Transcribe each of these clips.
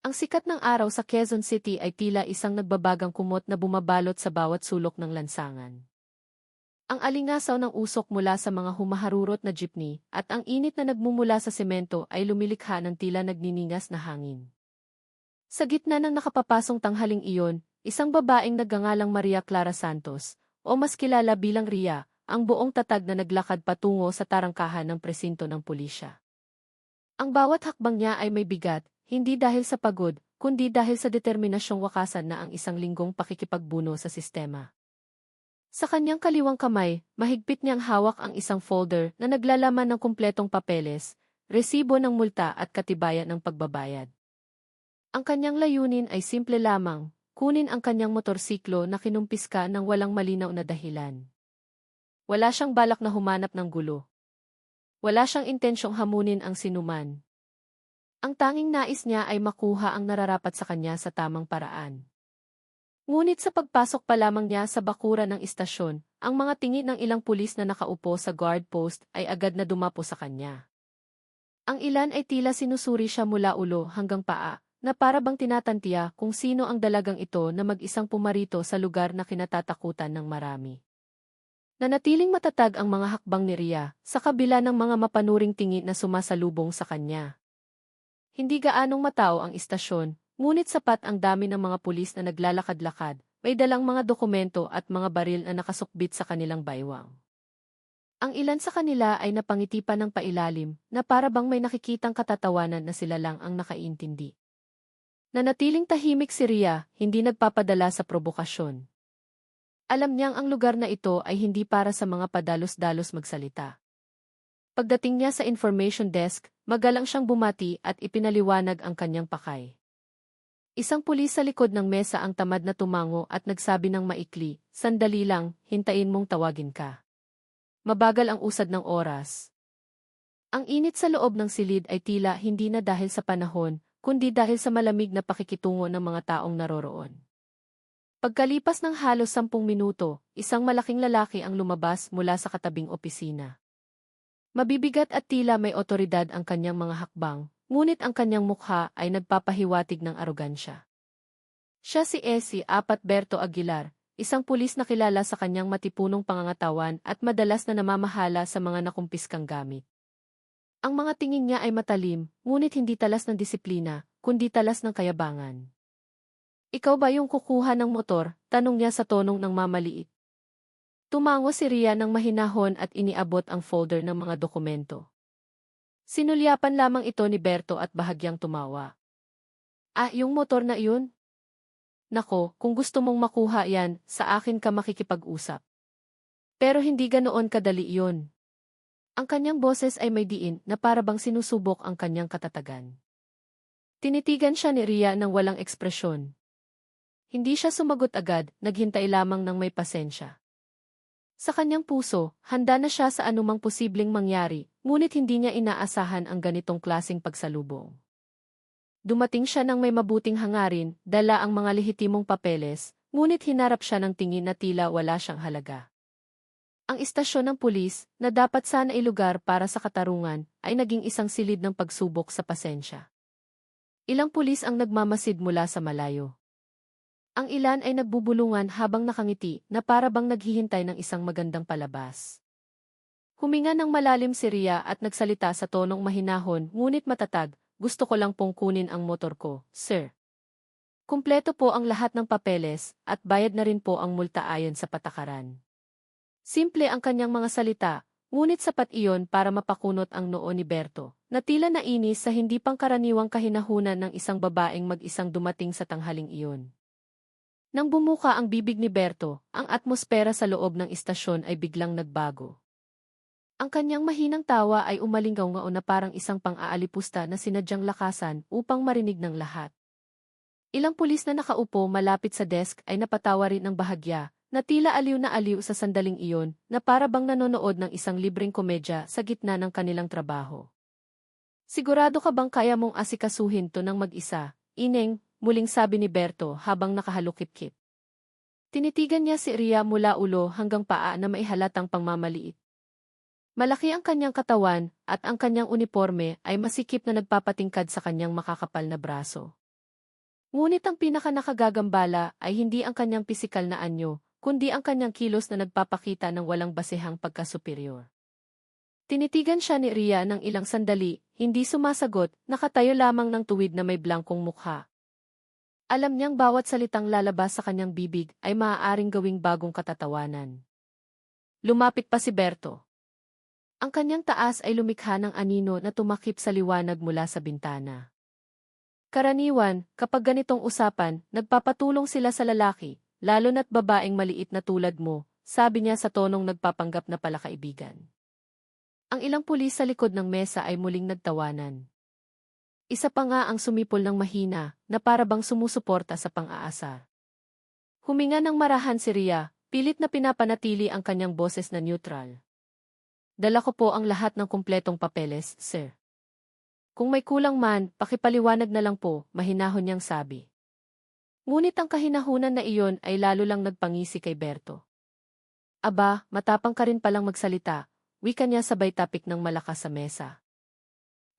Ang sikat ng araw sa Quezon City ay tila isang nagbabagang kumot na bumabalot sa bawat sulok ng lansangan. Ang alingasaw ng usok mula sa mga humaharurot na jeepney at ang init na nagmumula sa semento ay lumilikha ng tila nagniningas na hangin. Sa gitna ng nakapapasong tanghaling iyon, isang babaeng nagngangalang Maria Clara Santos, o mas kilala bilang Ria, ang buong tatag na naglakad patungo sa tarangkahan ng presinto ng pulisya. Ang bawat hakbang niya ay may bigat, hindi dahil sa pagod, kundi dahil sa determinasyong wakasan na ang isang linggong pakikipagbuno sa sistema. Sa kanyang kaliwang kamay, mahigpit niyang hawak ang isang folder na naglalaman ng kumpletong papeles, resibo ng multa at katibayan ng pagbabayad. Ang kanyang layunin ay simple lamang, kunin ang kanyang motorsiklo na kinumpiska ng walang malinaw na dahilan. Wala siyang balak na humanap ng gulo. Wala siyang intensyong hamunin ang sinuman. Ang tanging nais niya ay makuha ang nararapat sa kanya sa tamang paraan. Ngunit sa pagpasok pa lamang niya sa bakuran ng istasyon, ang mga tingin ng ilang pulis na nakaupo sa guard post ay agad na dumapo sa kanya. Ang ilan ay tila sinusuri siya mula ulo hanggang paa, na para bang tinatantiya kung sino ang dalagang ito na mag-isang pumarito sa lugar na kinatatakutan ng marami. Nanatiling matatag ang mga hakbang ni Ria, sa kabila ng mga mapanuring tingin na sumasalubong sa kanya. Hindi gaanong matao ang istasyon, ngunit sapat ang dami ng mga pulis na naglalakad-lakad, may dalang mga dokumento at mga baril na nakasukbit sa kanilang baywang. Ang ilan sa kanila ay napangiti pa ng pailalim, na para bang may nakikitang katatawanan na sila lang ang nakaintindi. Nanatiling tahimik si Ria, hindi nagpapadala sa probokasyon. Alam niyang ang lugar na ito ay hindi para sa mga padalos-dalos magsalita. Pagdating niya sa information desk, magalang siyang bumati at ipinaliwanag ang kanyang pakay. Isang pulis sa likod ng mesa ang tamad na tumango at nagsabi ng maikli, "Sandali lang, hintayin mong tawagin ka." Mabagal ang usad ng oras. Ang init sa loob ng silid ay tila hindi na dahil sa panahon, kundi dahil sa malamig na pakikitungo ng mga taong naroroon. Pagkalipas ng halos 10 minuto, isang malaking lalaki ang lumabas mula sa katabing opisina. Mabibigat at tila may otoridad ang kanyang mga hakbang, ngunit ang kanyang mukha ay nagpapahiwatig ng arogansya. Siya si Berto Aguilar, isang pulis na kilala sa kanyang matipunong pangangatawan at madalas na namamahala sa mga nakumpiskang gamit. Ang mga tingin niya ay matalim, ngunit hindi talas ng disiplina, kundi talas ng kayabangan. "Ikaw ba yung kukuha ng motor?" tanong niya sa tonong ng mamaliit. Tumango si Ria ng mahinahon at iniabot ang folder ng mga dokumento. Sinulyapan lamang ito ni Berto at bahagyang tumawa. "Ah, yung motor na iyon? Nako, kung gusto mong makuha yan, sa akin ka makikipag-usap. Pero hindi ganoon kadali iyon." Ang kanyang boses ay may diin na para bang sinusubok ang kanyang katatagan. Tinitigan siya ni Ria ng walang ekspresyon. Hindi siya sumagot agad, naghintay lamang ng may pasensya. Sa kanyang puso, handa na siya sa anumang posibleng mangyari, ngunit hindi niya inaasahan ang ganitong klaseng pagsalubong. Dumating siya ng may mabuting hangarin, dala ang mga lehitimong papeles, ngunit hinarap siya ng tingin na tila wala siyang halaga. Ang istasyon ng pulis, na dapat sana ilugar para sa katarungan, ay naging isang silid ng pagsubok sa pasensya. Ilang pulis ang nagmamasid mula sa malayo. Ang ilan ay nagbubulungan habang nakangiti na para bang naghihintay ng isang magandang palabas. Huminga ng malalim si Ria at nagsalita sa tonong mahinahon ngunit matatag, "Gusto ko lang pong kunin ang motor ko, sir. Kumpleto po ang lahat ng papeles at bayad na rin po ang multa ayon sa patakaran." Simple ang kanyang mga salita, ngunit sapat iyon para mapakunot ang noo ni Berto, na tila nainis sa hindi pangkaraniwang kahinahunan ng isang babaeng mag-isang dumating sa tanghaling iyon. Nang bumuka ang bibig ni Berto, ang atmosfera sa loob ng istasyon ay biglang nagbago. Ang kanyang mahinang tawa ay umalingaw-ngao na parang isang pang-aalipusta na sinadyang lakasan upang marinig ng lahat. Ilang pulis na nakaupo malapit sa desk ay napatawa rin ng bahagya, na tila aliw na aliw sa sandaling iyon, na para bang nanonood ng isang libreng komedya sa gitna ng kanilang trabaho. "Sigurado ka bang kaya mong asikasuhin to ng mag-isa, Ineng?" muling sabi ni Berto habang nakahalukip-kip. Tinitigan niya si Ria mula ulo hanggang paa na maihalatang pangmamaliit. Malaki ang kanyang katawan at ang kanyang uniforme ay masikip na nagpapatingkad sa kanyang makakapal na braso. Ngunit ang pinaka-nakagagambala ay hindi ang kanyang pisikal na anyo, kundi ang kanyang kilos na nagpapakita ng walang basehang pagkasuperior. Tinitigan siya ni Ria ng ilang sandali, hindi sumasagot, nakatayo lamang ng tuwid na may blangkong mukha. Alam niyang bawat salitang lalabas sa kanyang bibig ay maaaring gawing bagong katatawanan. Lumapit pa si Berto. Ang kanyang taas ay lumikha ng anino na tumakip sa liwanag mula sa bintana. Karaniwan, kapag ganitong usapan, nagpapatulong sila sa lalaki, lalo na't babaeng maliit na tulad mo, sabi niya sa tonong nagpapanggap na palakaibigan. Ang ilang pulis sa likod ng mesa ay muling nagtawanan. Isa pa nga ang sumipol ng mahina, na para bang sumusuporta sa pang-aasar. Huminga ng marahan si Ria, pilit na pinapanatili ang kanyang boses na neutral. Dala ko po ang lahat ng kumpletong papeles, sir. Kung may kulang man, pakipaliwanag na lang po, mahinahon niyang sabi. Ngunit ang kahinahunan na iyon ay lalo lang nagpangisi kay Berto. Aba, matapang ka rin palang magsalita, wika niya sabay tapik ng malakas sa mesa.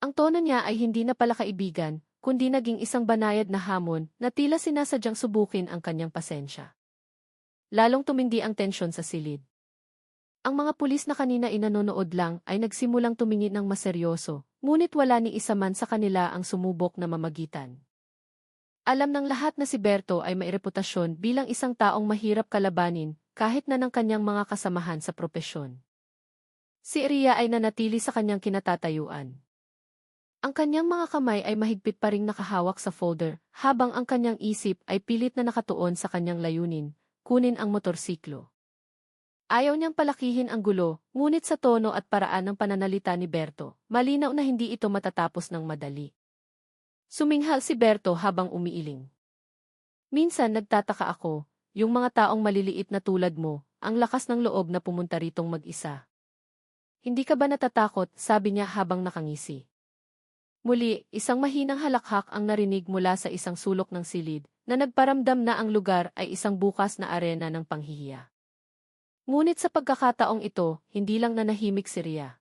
Ang tono niya ay hindi na pala kaibigan, kundi naging isang banayad na hamon na tila sinasadyang subukin ang kanyang pasensya. Lalong tumindi ang tensyon sa silid. Ang mga pulis na kanina inanonood lang ay nagsimulang tumingin ng maseryoso, ngunit wala ni isa man sa kanila ang sumubok na mamagitan. Alam ng lahat na si Berto ay may reputasyon bilang isang taong mahirap kalabanin kahit na ng kanyang mga kasamahan sa propesyon. Si Ria ay nanatili sa kanyang kinatatayuan. Ang kanyang mga kamay ay mahigpit pa ring nakahawak sa folder, habang ang kanyang isip ay pilit na nakatuon sa kanyang layunin, kunin ang motorsiklo. Ayaw niyang palakihin ang gulo, ngunit sa tono at paraan ng pananalita ni Berto, malinaw na hindi ito matatapos ng madali. Suminghal si Berto habang umiiling. Minsan nagtataka ako, yung mga taong maliliit na tulad mo, ang lakas ng loob na pumunta ritong mag-isa. Hindi ka ba natatakot, sabi niya habang nakangisi. Muli, isang mahinang halakhak ang narinig mula sa isang sulok ng silid, na nagparamdam na ang lugar ay isang bukas na arena ng panghihiya. Ngunit sa pagkakataong ito, hindi lang nanahimik si Ria.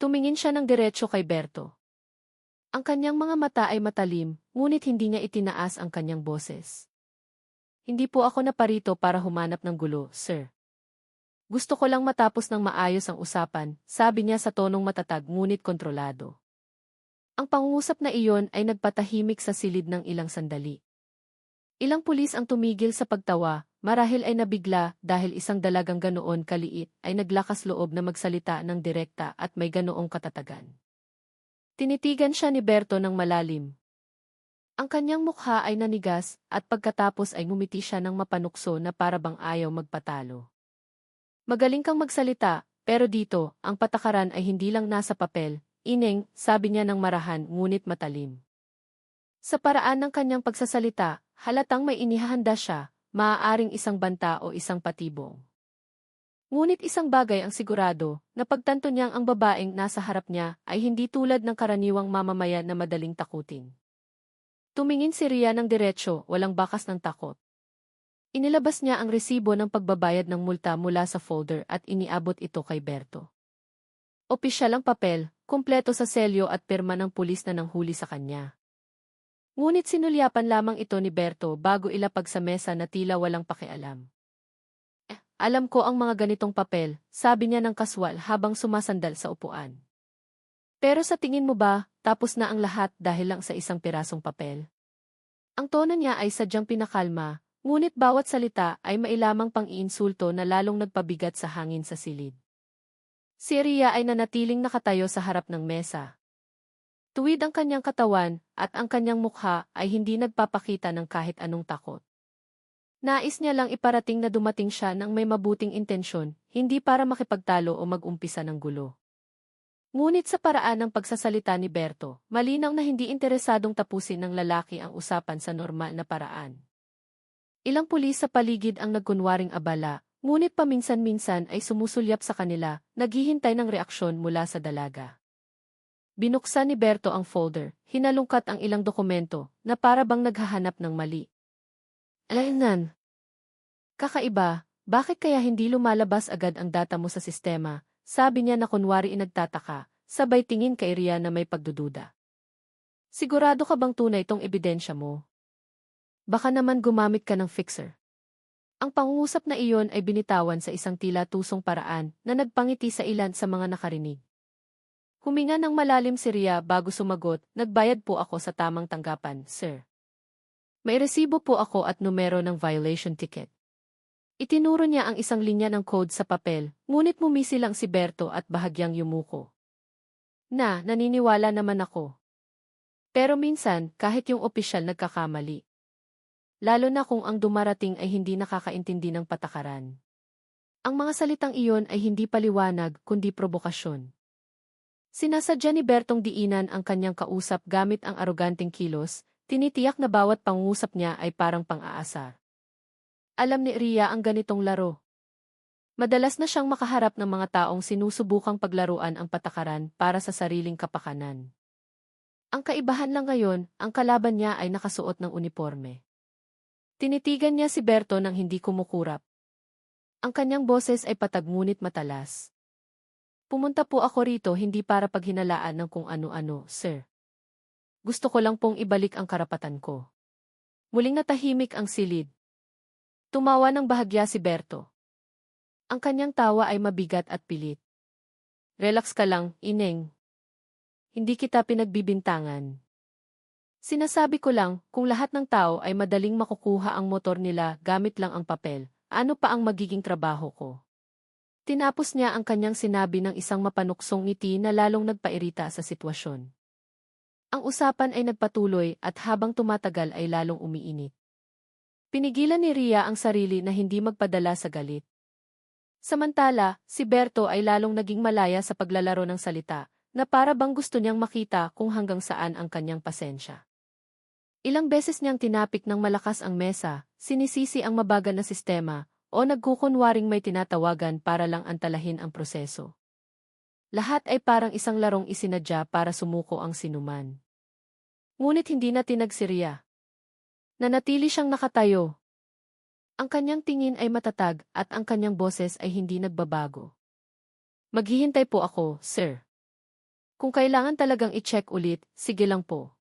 Tumingin siya ng diretso kay Berto. Ang kanyang mga mata ay matalim, ngunit hindi niya itinaas ang kanyang boses. Hindi po ako naparito para humanap ng gulo, sir. Gusto ko lang matapos ng maayos ang usapan, sabi niya sa tonong matatag ngunit kontrolado. Ang pangungusap na iyon ay nagpatahimik sa silid ng ilang sandali. Ilang pulis ang tumigil sa pagtawa, marahil ay nabigla dahil isang dalagang ganoon kaliit ay naglakas loob na magsalita ng direkta at may ganoong katatagan. Tinitigan siya ni Berto ng malalim. Ang kanyang mukha ay nanigas at pagkatapos ay ngumiti siya ng mapanukso na para bang ayaw magpatalo. Magaling kang magsalita, pero dito, ang patakaran ay hindi lang nasa papel. Ineng, sabi niya ng marahan ngunit matalim. Sa paraan ng kanyang pagsasalita, halatang may inihahanda siya, maaaring isang banta o isang patibong. Ngunit isang bagay ang sigurado, na pagtanto niyang ang babaeng nasa harap niya ay hindi tulad ng karaniwang mamamayan na madaling takutin. Tumingin si Ria ng diretsyo, walang bakas ng takot. Inilabas niya ang resibo ng pagbabayad ng multa mula sa folder at iniabot ito kay Berto. Opisyal ang papel, kumpleto sa selyo at pirma ng pulis na nanghuli sa kanya. Ngunit sinulyapan lamang ito ni Berto bago ilapag sa mesa na tila walang pakialam. Alam ko ang mga ganitong papel, sabi niya ng kaswal habang sumasandal sa upuan. Pero sa tingin mo ba, tapos na ang lahat dahil lang sa isang pirasong papel? Ang tono niya ay sadyang pinakalma, ngunit bawat salita ay mailamang pang-iinsulto na lalong nagpabigat sa hangin sa silid. Si Ria ay nanatiling nakatayo sa harap ng mesa. Tuwid ang kanyang katawan, at ang kanyang mukha ay hindi nagpapakita ng kahit anong takot. Nais niya lang iparating na dumating siya ng may mabuting intensyon, hindi para makipagtalo o mag-umpisa ng gulo. Ngunit sa paraan ng pagsasalita ni Berto, malinaw na hindi interesadong tapusin ng lalaki ang usapan sa normal na paraan. Ilang pulis sa paligid ang nagkunwaring abala, ngunit paminsan-minsan ay sumusulyap sa kanila, naghihintay ng reaksyon mula sa dalaga. Binuksan ni Berto ang folder, hinalungkat ang ilang dokumento, na para bang naghahanap ng mali. Alainan. Kakaiba, bakit kaya hindi lumalabas agad ang data mo sa sistema? Sabi niya na kunwari nagtataka, sabay tingin kay Ria na may pagdududa. Sigurado ka bang tunay itong ebidensya mo? Baka naman gumamit ka ng fixer. Ang pangungusap na iyon ay binitawan sa isang tila tusong paraan na nagpangiti sa ilan sa mga nakarinig. Huminga ng malalim si Rhea bago sumagot, nagbayad po ako sa tamang tanggapan, sir. May resibo po ako at numero ng violation ticket. Itinuro niya ang isang linya ng code sa papel, ngunit mumisi lang si Berto at bahagyang yumuko. Naniniwala naman ako. Pero minsan, kahit yung opisyal nagkakamali. Lalo na kung ang dumarating ay hindi nakakaintindi ng patakaran. Ang mga salitang iyon ay hindi paliwanag kundi probokasyon. Sinasadya ni Bertong diinan ang kanyang kausap gamit ang aroganteng kilos, tinitiyak na bawat pangungusap niya ay parang pang-aasar. Alam ni Rhea ang ganitong laro. Madalas na siyang makaharap ng mga taong sinusubukang paglaruan ang patakaran para sa sariling kapakanan. Ang kaibahan lang ngayon, ang kalaban niya ay nakasuot ng uniforme. Tinitigan niya si Berto nang hindi kumukurap. Ang kanyang boses ay patag ngunit matalas. Pumunta po ako rito hindi para paghinalaan ng kung ano-ano, sir. Gusto ko lang pong ibalik ang karapatan ko. Muling natahimik ang silid. Tumawa ng bahagya si Berto. Ang kanyang tawa ay mabigat at pilit. Relax ka lang, ineng. Hindi kita pinagbibintangan. Sinasabi ko lang, kung lahat ng tao ay madaling makukuha ang motor nila gamit lang ang papel, ano pa ang magiging trabaho ko? Tinapos niya ang kanyang sinabi ng isang mapanuksong ngiti na lalong nagpairita sa sitwasyon. Ang usapan ay nagpatuloy at habang tumatagal ay lalong umiinit. Pinigilan ni Rhea ang sarili na hindi magpadala sa galit. Samantala, si Berto ay lalong naging malaya sa paglalaro ng salita, na para bang gusto niyang makita kung hanggang saan ang kanyang pasensya. Ilang beses niyang tinapik ng malakas ang mesa, sinisisi ang mabagal na sistema, o nagkukunwaring may tinatawagan para lang antalahin ang proseso. Lahat ay parang isang larong isinadya para sumuko ang sinuman. Ngunit hindi na tinag si Rhea. Nanatili siyang nakatayo. Ang kanyang tingin ay matatag at ang kanyang boses ay hindi nagbabago. Maghihintay po ako, sir. Kung kailangan talagang i-check ulit, sige lang po.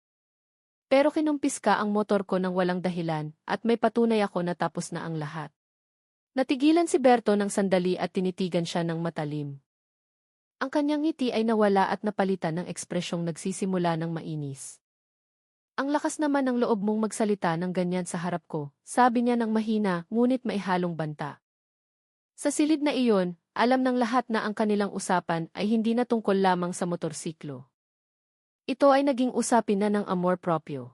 Pero kinumpis ka ang motor ko ng walang dahilan at may patunay ako na tapos na ang lahat. Natigilan si Berto ng sandali at tinitigan siya ng matalim. Ang kanyang ngiti ay nawala at napalitan ng ekspresyong nagsisimula ng mainis. Ang lakas naman ng loob mong magsalita ng ganyan sa harap ko, sabi niya ng mahina ngunit may halong banta. Sa silid na iyon, alam ng lahat na ang kanilang usapan ay hindi na tungkol lamang sa motorsiklo. Ito ay naging usapin na ng amor proprio.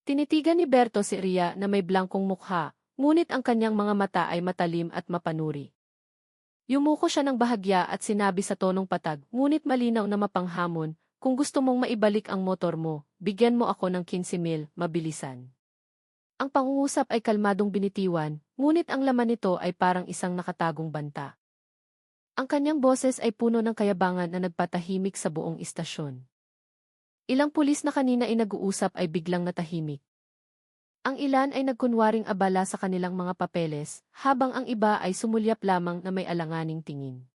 Tinitigan ni Berto si Rhea na may blangkong mukha, ngunit ang kanyang mga mata ay matalim at mapanuri. Yumuko siya ng bahagya at sinabi sa tonong patag, ngunit malinaw na mapanghamon, kung gusto mong maibalik ang motor mo, bigyan mo ako ng 15,000, mabilisan. Ang pangungusap ay kalmadong binitiwan, ngunit ang laman nito ay parang isang nakatagong banta. Ang kanyang boses ay puno ng kayabangan na nagpatahimik sa buong istasyon. Ilang pulis na kanina ay nag-uusap ay biglang natahimik. Ang ilan ay nagkunwaring abala sa kanilang mga papeles, habang ang iba ay sumulyap lamang na may alanganing tingin.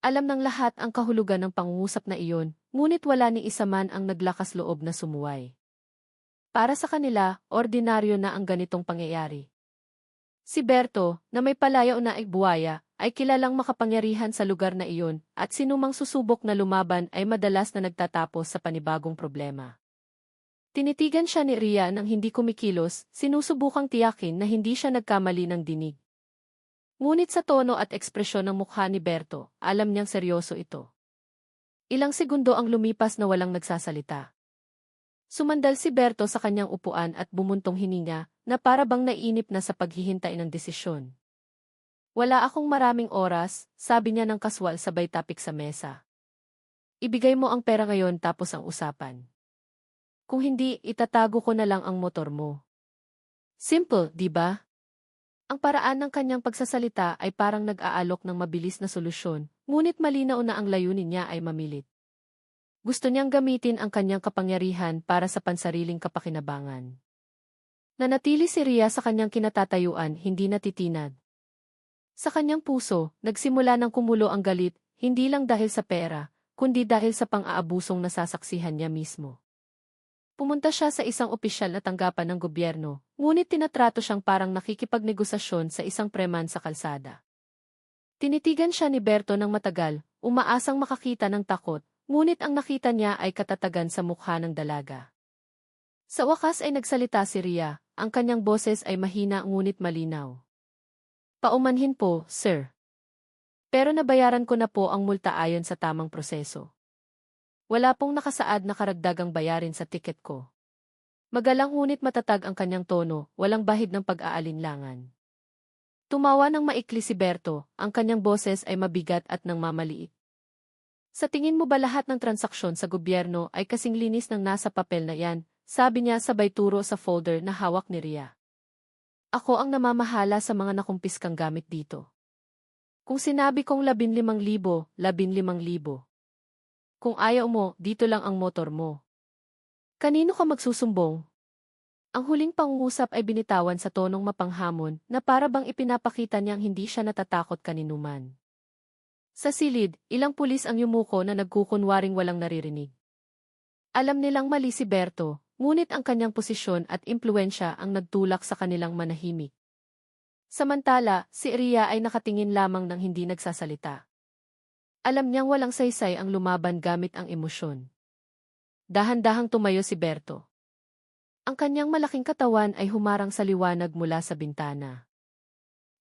Alam ng lahat ang kahulugan ng pangungusap na iyon, ngunit wala ni isa man ang naglakas loob na sumuway. Para sa kanila, ordinaryo na ang ganitong pangyayari. Si Berto, na may palayaw na ay buwaya, ay kilalang makapangyarihan sa lugar na iyon, at sinumang susubok na lumaban ay madalas na nagtatapos sa panibagong problema. Tinitigan siya ni Rhea nang hindi kumikilos, sinusubukang tiyakin na hindi siya nagkamali ng dinig. Ngunit sa tono at ekspresyon ng mukha ni Berto, alam niyang seryoso ito. Ilang segundo ang lumipas na walang nagsasalita. Sumandal si Berto sa kanyang upuan at bumuntong hininga, na para bang naiinip na sa paghihintay ng desisyon. Wala akong maraming oras, sabi niya ng kaswal sabay tapik sa mesa. Ibigay mo ang pera ngayon tapos ang usapan. Kung hindi, itatago ko na lang ang motor mo. Simple, di ba? Ang paraan ng kanyang pagsasalita ay parang nag-aalok ng mabilis na solusyon, ngunit malinaw na ang layunin niya ay mamilit. Gusto niyang gamitin ang kanyang kapangyarihan para sa pansariling kapakinabangan. Nanatili si Rhea sa kanyang kinatatayuan, hindi natitinag. Sa kanyang puso, nagsimula ng kumulo ang galit, hindi lang dahil sa pera, kundi dahil sa pang-aabusong nasasaksihan niya mismo. Pumunta siya sa isang opisyal na tanggapan ng gobyerno, ngunit tinatrato siyang parang nakikipagnegosasyon sa isang preman sa kalsada. Tinitigan siya ni Berto ng matagal, umaasang makakita ng takot, ngunit ang nakita niya ay katatagan sa mukha ng dalaga. Sa wakas ay nagsalita si Ria, ang kanyang boses ay mahina ngunit malinaw. Paumanhin po, sir. Pero nabayaran ko na po ang multa ayon sa tamang proseso. Wala pong nakasaad na karagdagang bayarin sa tiket ko. Magalang ngunit matatag ang kanyang tono, walang bahid ng pag-aalinlangan. Tumawa ng maikli si Berto, ang kanyang boses ay mabigat at nang mamaliit. Sa tingin mo ba lahat ng transaksyon sa gobyerno ay kasing linis ng nasa papel na yan? Sabi niya sabay turo sa folder na hawak ni Ria. Ako ang namamahala sa mga nakumpiskang gamit dito. Kung sinabi kong 15,000, 15,000. Kung ayaw mo, dito lang ang motor mo. Kanino ka magsusumbong? Ang huling pangungusap ay binitawan sa tonong mapanghamon na para bang ipinapakita niyang hindi siya natatakot kaninuman. Sa silid, ilang pulis ang yumuko na nagkukunwaring walang naririnig. Alam nilang mali si Berto, ngunit ang kanyang posisyon at impluensya ang nagtulak sa kanilang manahimik. Samantala, si Ria ay nakatingin lamang ng hindi nagsasalita. Alam niyang walang saysay ang lumaban gamit ang emosyon. Dahan-dahang tumayo si Berto. Ang kanyang malaking katawan ay humarang sa liwanag mula sa bintana.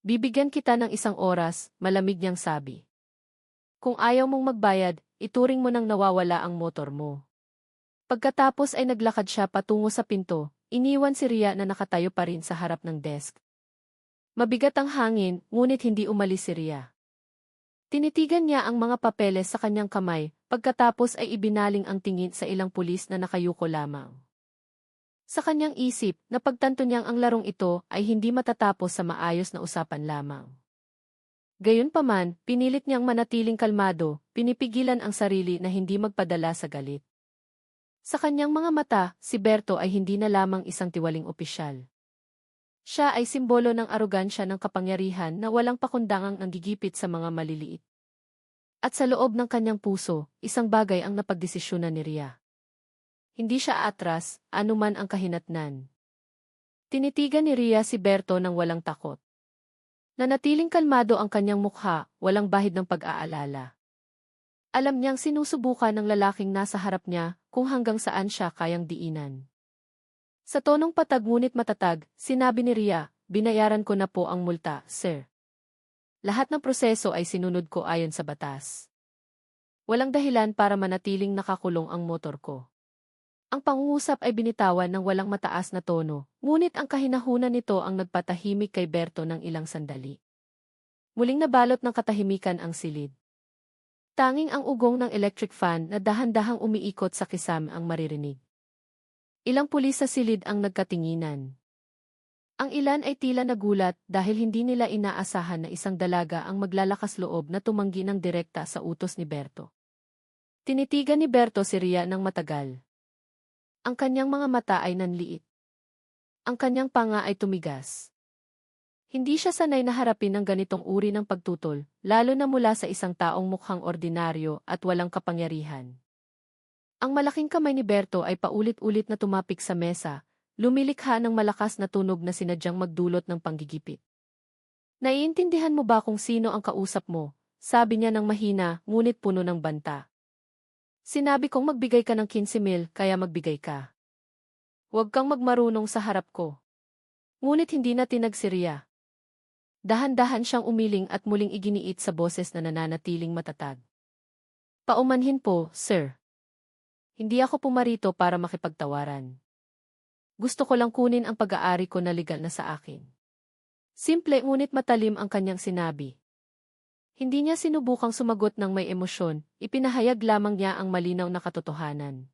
Bibigyan kita ng 1 oras, malamig niyang sabi. Kung ayaw mong magbayad, ituring mo nang nawawala ang motor mo. Pagkatapos ay naglakad siya patungo sa pinto, iniwan si Ria na nakatayo pa rin sa harap ng desk. Mabigat ang hangin, ngunit hindi umalis si Ria. Tinitigan niya ang mga papeles sa kanyang kamay, pagkatapos ay ibinaling ang tingin sa ilang pulis na nakayuko lamang. Sa kanyang isip, napagtanto niyang ang larong ito ay hindi matatapos sa maayos na usapan lamang. Gayunpaman, pinilit niyang manatiling kalmado, pinipigilan ang sarili na hindi magpadala sa galit. Sa kanyang mga mata, si Berto ay hindi na lamang isang tiwaling opisyal. Siya ay simbolo ng arogansya ng kapangyarihan na walang pakundangang nanggigipit sa mga maliliit. At sa loob ng kanyang puso, isang bagay ang napagdesisyonan ni Ria. Hindi siya atras, anuman ang kahinatnan. Tinitigan ni Ria si Berto ng walang takot. Nanatiling kalmado ang kanyang mukha, walang bahid ng pag-aalala. Alam niyang sinusubukan ng lalaking nasa harap niya kung hanggang saan siya kayang diinan. Sa tonong patag ngunit matatag, sinabi ni Ria, binayaran ko na po ang multa, sir. Lahat ng proseso ay sinunod ko ayon sa batas. Walang dahilan para manatiling nakakulong ang motor ko. Ang pangungusap ay binitawan ng walang mataas na tono, ngunit ang kahinahunan nito ang nagpatahimik kay Berto ng ilang sandali. Muling nabalot ng katahimikan ang silid. Tanging ang ugong ng electric fan na dahan-dahang umiikot sa kisam ang maririnig. Ilang pulis sa silid ang nagkatinginan. Ang ilan ay tila nagulat dahil hindi nila inaasahan na isang dalaga ang maglalakas loob na tumanggi ng direkta sa utos ni Berto. Tinitigan ni Berto si Ria ng matagal. Ang kanyang mga mata ay nanliit. Ang kanyang panga ay tumigas. Hindi siya sanay na harapin ng ganitong uri ng pagtutol, lalo na mula sa isang taong mukhang ordinaryo at walang kapangyarihan. Ang malaking kamay ni Berto ay paulit-ulit na tumapik sa mesa, lumilikha ng malakas na tunog na sinadyang magdulot ng panggigipit. Naiintindihan mo ba kung sino ang kausap mo? Sabi niya ng mahina, ngunit puno ng banta. Sinabi kong magbigay ka ng 15,000, kaya magbigay ka. Huwag kang magmarunong sa harap ko. Ngunit hindi na tinag si Ria. Dahan-dahan siyang umiling at muling iginiit sa boses na nananatiling matatag. Paumanhin po, sir. Hindi ako pumarito para makipagtawaran. Gusto ko lang kunin ang pag-aari ko na legal na sa akin. Simple ngunit matalim ang kanyang sinabi. Hindi niya sinubukang sumagot ng may emosyon, ipinahayag lamang niya ang malinaw na katotohanan.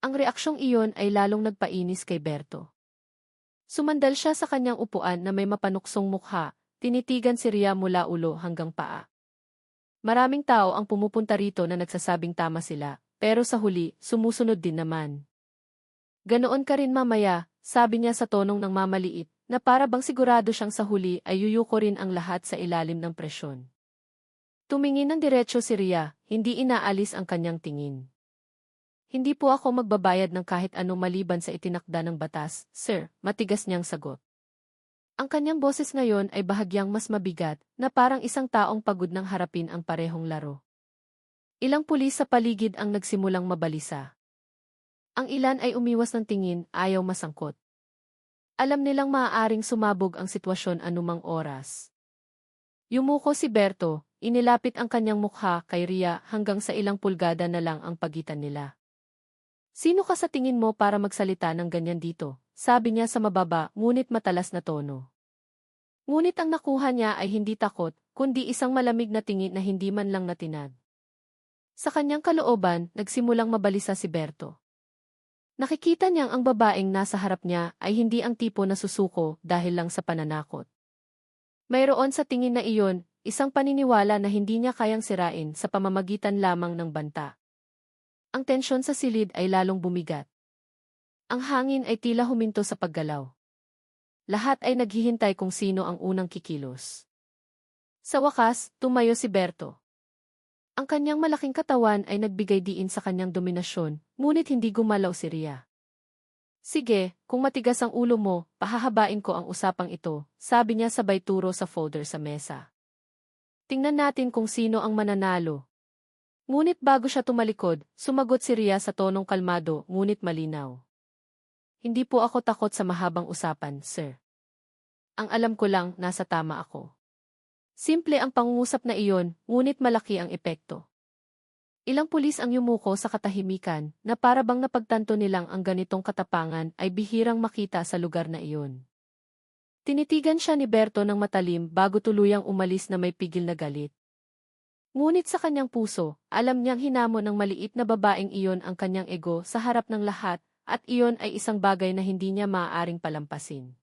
Ang reaksyong iyon ay lalong nagpainis kay Berto. Sumandal siya sa kanyang upuan na may mapanuksong mukha, tinitigan si Ria mula ulo hanggang paa. Maraming tao ang pumupunta rito na nagsasabing tama sila, pero sa huli, sumusunod din naman. Ganoon ka rin mamaya, sabi niya sa tonong ng mamaliit, na para bang sigurado siyang sa huli ay yuyuko rin ang lahat sa ilalim ng presyon. Tumingin ng diretso si Ria, hindi inaalis ang kanyang tingin. Hindi po ako magbabayad ng kahit ano maliban sa itinakda ng batas, sir, matigas niyang sagot. Ang kanyang boses ngayon ay bahagyang mas mabigat, na parang isang taong pagod ng harapin ang parehong laro. Ilang pulis sa paligid ang nagsimulang mabalisa. Ang ilan ay umiwas ng tingin, ayaw masangkot. Alam nilang maaaring sumabog ang sitwasyon anumang oras. Yumuko si Berto, inilapit ang kanyang mukha kay Ria hanggang sa ilang pulgada na lang ang pagitan nila. Sino ka sa tingin mo para magsalita ng ganyan dito? Sabi niya sa mababa ngunit matalas na tono. Ngunit ang nakuha niya ay hindi takot, kundi isang malamig na tingin na hindi man lang natinag. Sa kanyang kalooban, nagsimulang mabalisa si Berto. Nakikita niyang ang babaeng nasa harap niya ay hindi ang tipo na susuko dahil lang sa pananakot. Mayroon sa tingin na iyon, isang paniniwala na hindi niya kayang sirain sa pamamagitan lamang ng banta. Ang tensyon sa silid ay lalong bumigat. Ang hangin ay tila huminto sa paggalaw. Lahat ay naghihintay kung sino ang unang kikilos. Sa wakas, tumayo si Berto. Ang kanyang malaking katawan ay nagbigay diin sa kanyang dominasyon, ngunit hindi gumalaw si Ria. Sige, kung matigas ang ulo mo, pahahabain ko ang usapang ito, sabi niya sabay turo sa folder sa mesa. Tingnan natin kung sino ang mananalo. Ngunit bago siya tumalikod, sumagot si Ria sa tonong kalmado ngunit malinaw. Hindi po ako takot sa mahabang usapan, sir. Ang alam ko lang, nasa tama ako. Simple ang pangungusap na iyon, ngunit malaki ang epekto. Ilang pulis ang yumuko sa katahimikan, na para bang napagtanto nilang ang ganitong katapangan ay bihirang makita sa lugar na iyon. Tinitigan siya ni Berto ng matalim bago tuluyang umalis na may pigil na galit. Ngunit sa kanyang puso, alam niyang hinamon ng maliit na babaeng iyon ang kanyang ego sa harap ng lahat, at iyon ay isang bagay na hindi niya maaaring palampasin.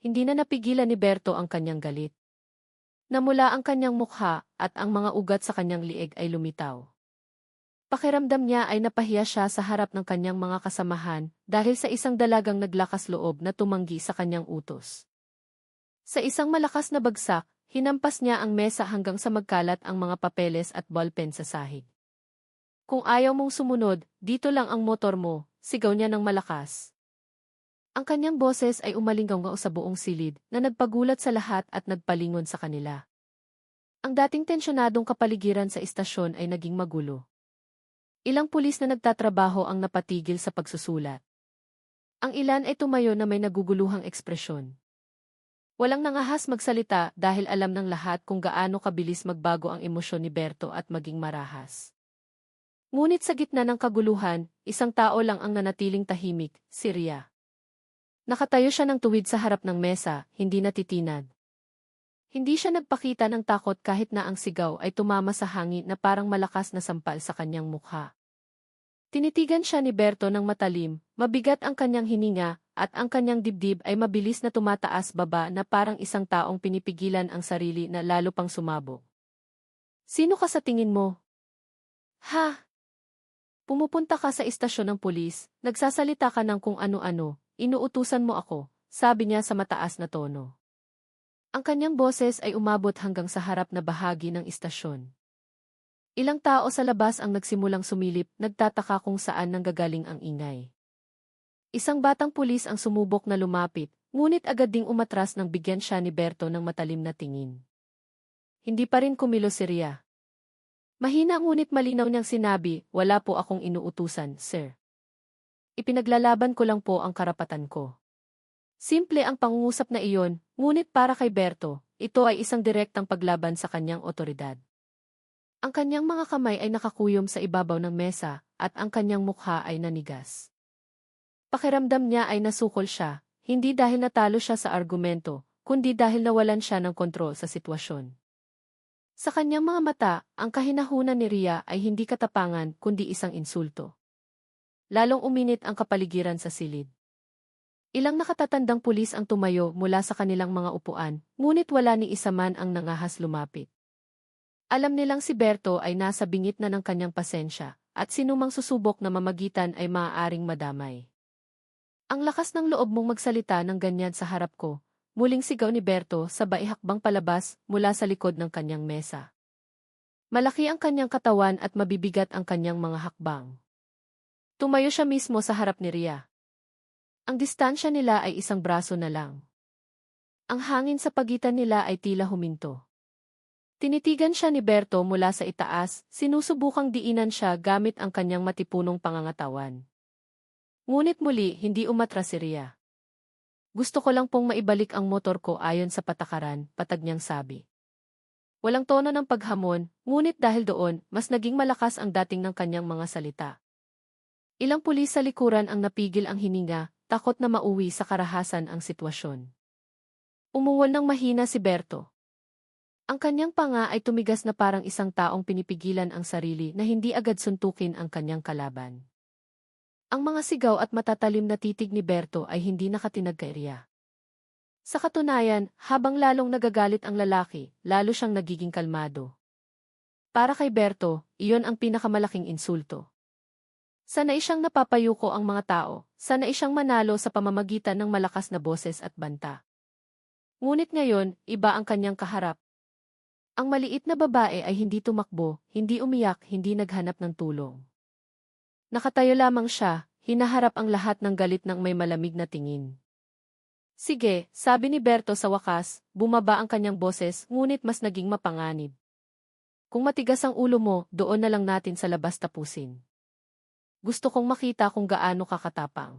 Hindi na napigilan ni Berto ang kanyang galit. Namula ang kanyang mukha, at ang mga ugat sa kanyang lieg ay lumitaw. Pakiramdam niya ay napahiya siya sa harap ng kanyang mga kasamahan dahil sa isang dalagang naglakas loob na tumanggi sa kanyang utos. Sa isang malakas na bagsak, hinampas niya ang mesa hanggang sa magkalat ang mga papeles at ballpen sa sahig. Kung ayaw mong sumunod, dito lang ang motor mo, sigaw niya ng malakas. Ang kanyang boses ay umalinggaw sa buong silid na nagpagulat sa lahat at nagpalingon sa kanila. Ang dating tensyonadong kapaligiran sa istasyon ay naging magulo. Ilang pulis na nagtatrabaho ang napatigil sa pagsusulat. Ang ilan ay tumayo na may naguguluhang ekspresyon. Walang nangahas magsalita dahil alam ng lahat kung gaano kabilis magbago ang emosyon ni Berto at maging marahas. Ngunit sa gitna ng kaguluhan, isang tao lang ang nanatiling tahimik, si Ria. Nakatayo siya ng tuwid sa harap ng mesa, hindi natitinag. Hindi siya nagpakita ng takot kahit na ang sigaw ay tumama sa hangin na parang malakas na sampal sa kanyang mukha. Tinitigan siya ni Berto ng matalim, mabigat ang kanyang hininga, at ang kanyang dibdib ay mabilis na tumataas baba na parang isang taong pinipigilan ang sarili na lalo pang sumabog. Sino ka sa tingin mo? Ha? Pumupunta ka sa istasyon ng pulis, nagsasalita ka ng kung ano-ano, inuutusan mo ako, sabi niya sa mataas na tono. Ang kanyang boses ay umabot hanggang sa harap na bahagi ng istasyon. Ilang tao sa labas ang nagsimulang sumilip, nagtataka kung saan nanggagaling ang ingay. Isang batang pulis ang sumubok na lumapit, ngunit agad ding umatras nang bigyan siya ni Berto ng matalim na tingin. Hindi pa rin kumilos si Ria. Mahina ngunit malinaw niyang sinabi, wala po akong inuutusan, sir. Ipinaglalaban ko lang po ang karapatan ko. Simple ang pangungusap na iyon, ngunit para kay Berto, ito ay isang direktang paglaban sa kanyang otoridad. Ang kanyang mga kamay ay nakakuyom sa ibabaw ng mesa, at ang kanyang mukha ay nanigas. Pakiramdam niya ay nasukol siya, hindi dahil natalo siya sa argumento, kundi dahil nawalan siya ng kontrol sa sitwasyon. Sa kanyang mga mata, ang kahinahunan ni Ria ay hindi katapangan kundi isang insulto. Lalong uminit ang kapaligiran sa silid. Ilang nakatatandang pulis ang tumayo mula sa kanilang mga upuan, ngunit wala ni isa man ang nangahas lumapit. Alam nilang si Berto ay nasa bingit na ng kanyang pasensya, at sinumang susubok na mamagitan ay maaaring madamay. Ang lakas ng loob mong magsalita ng ganyan sa harap ko, muling sigaw ni Berto sabay hakbang palabas mula sa likod ng kanyang mesa. Malaki ang kanyang katawan at mabibigat ang kanyang mga hakbang. Tumayo siya mismo sa harap ni Ria. Ang distansya nila ay isang braso na lang. Ang hangin sa pagitan nila ay tila huminto. Tinitigan siya ni Berto mula sa itaas, sinusubukang diinan siya gamit ang kanyang matipunong pangangatawan. Ngunit muli, hindi umatras si Ria. Gusto ko lang pong maibalik ang motor ko ayon sa patakaran, patag niyang sabi. Walang tono ng paghamon, ngunit dahil doon, mas naging malakas ang dating ng kanyang mga salita. Ilang pulis sa likuran ang napigil ang hininga, takot na mauwi sa karahasan ang sitwasyon. Umuwol ng mahina si Berto. Ang kanyang panga ay tumigas na parang isang taong pinipigilan ang sarili na hindi agad suntukin ang kanyang kalaban. Ang mga sigaw at matatalim na titig ni Berto ay hindi nakatinag kay Ria. Sa katunayan, habang lalong nagagalit ang lalaki, lalo siyang nagiging kalmado. Para kay Berto, iyon ang pinakamalaking insulto. Sanay siyang napapayuko ang mga tao, sanay siyang manalo sa pamamagitan ng malakas na boses at banta. Ngunit ngayon, iba ang kanyang kaharap. Ang maliit na babae ay hindi tumakbo, hindi umiyak, hindi naghanap ng tulong. Nakatayo lamang siya, hinaharap ang lahat ng galit ng may malamig na tingin. Sige, sabi ni Berto sa wakas, bumaba ang kanyang boses, ngunit mas naging mapanganib. Kung matigas ang ulo mo, doon na lang natin sa labas tapusin. Gusto kong makita kung gaano kakatapang.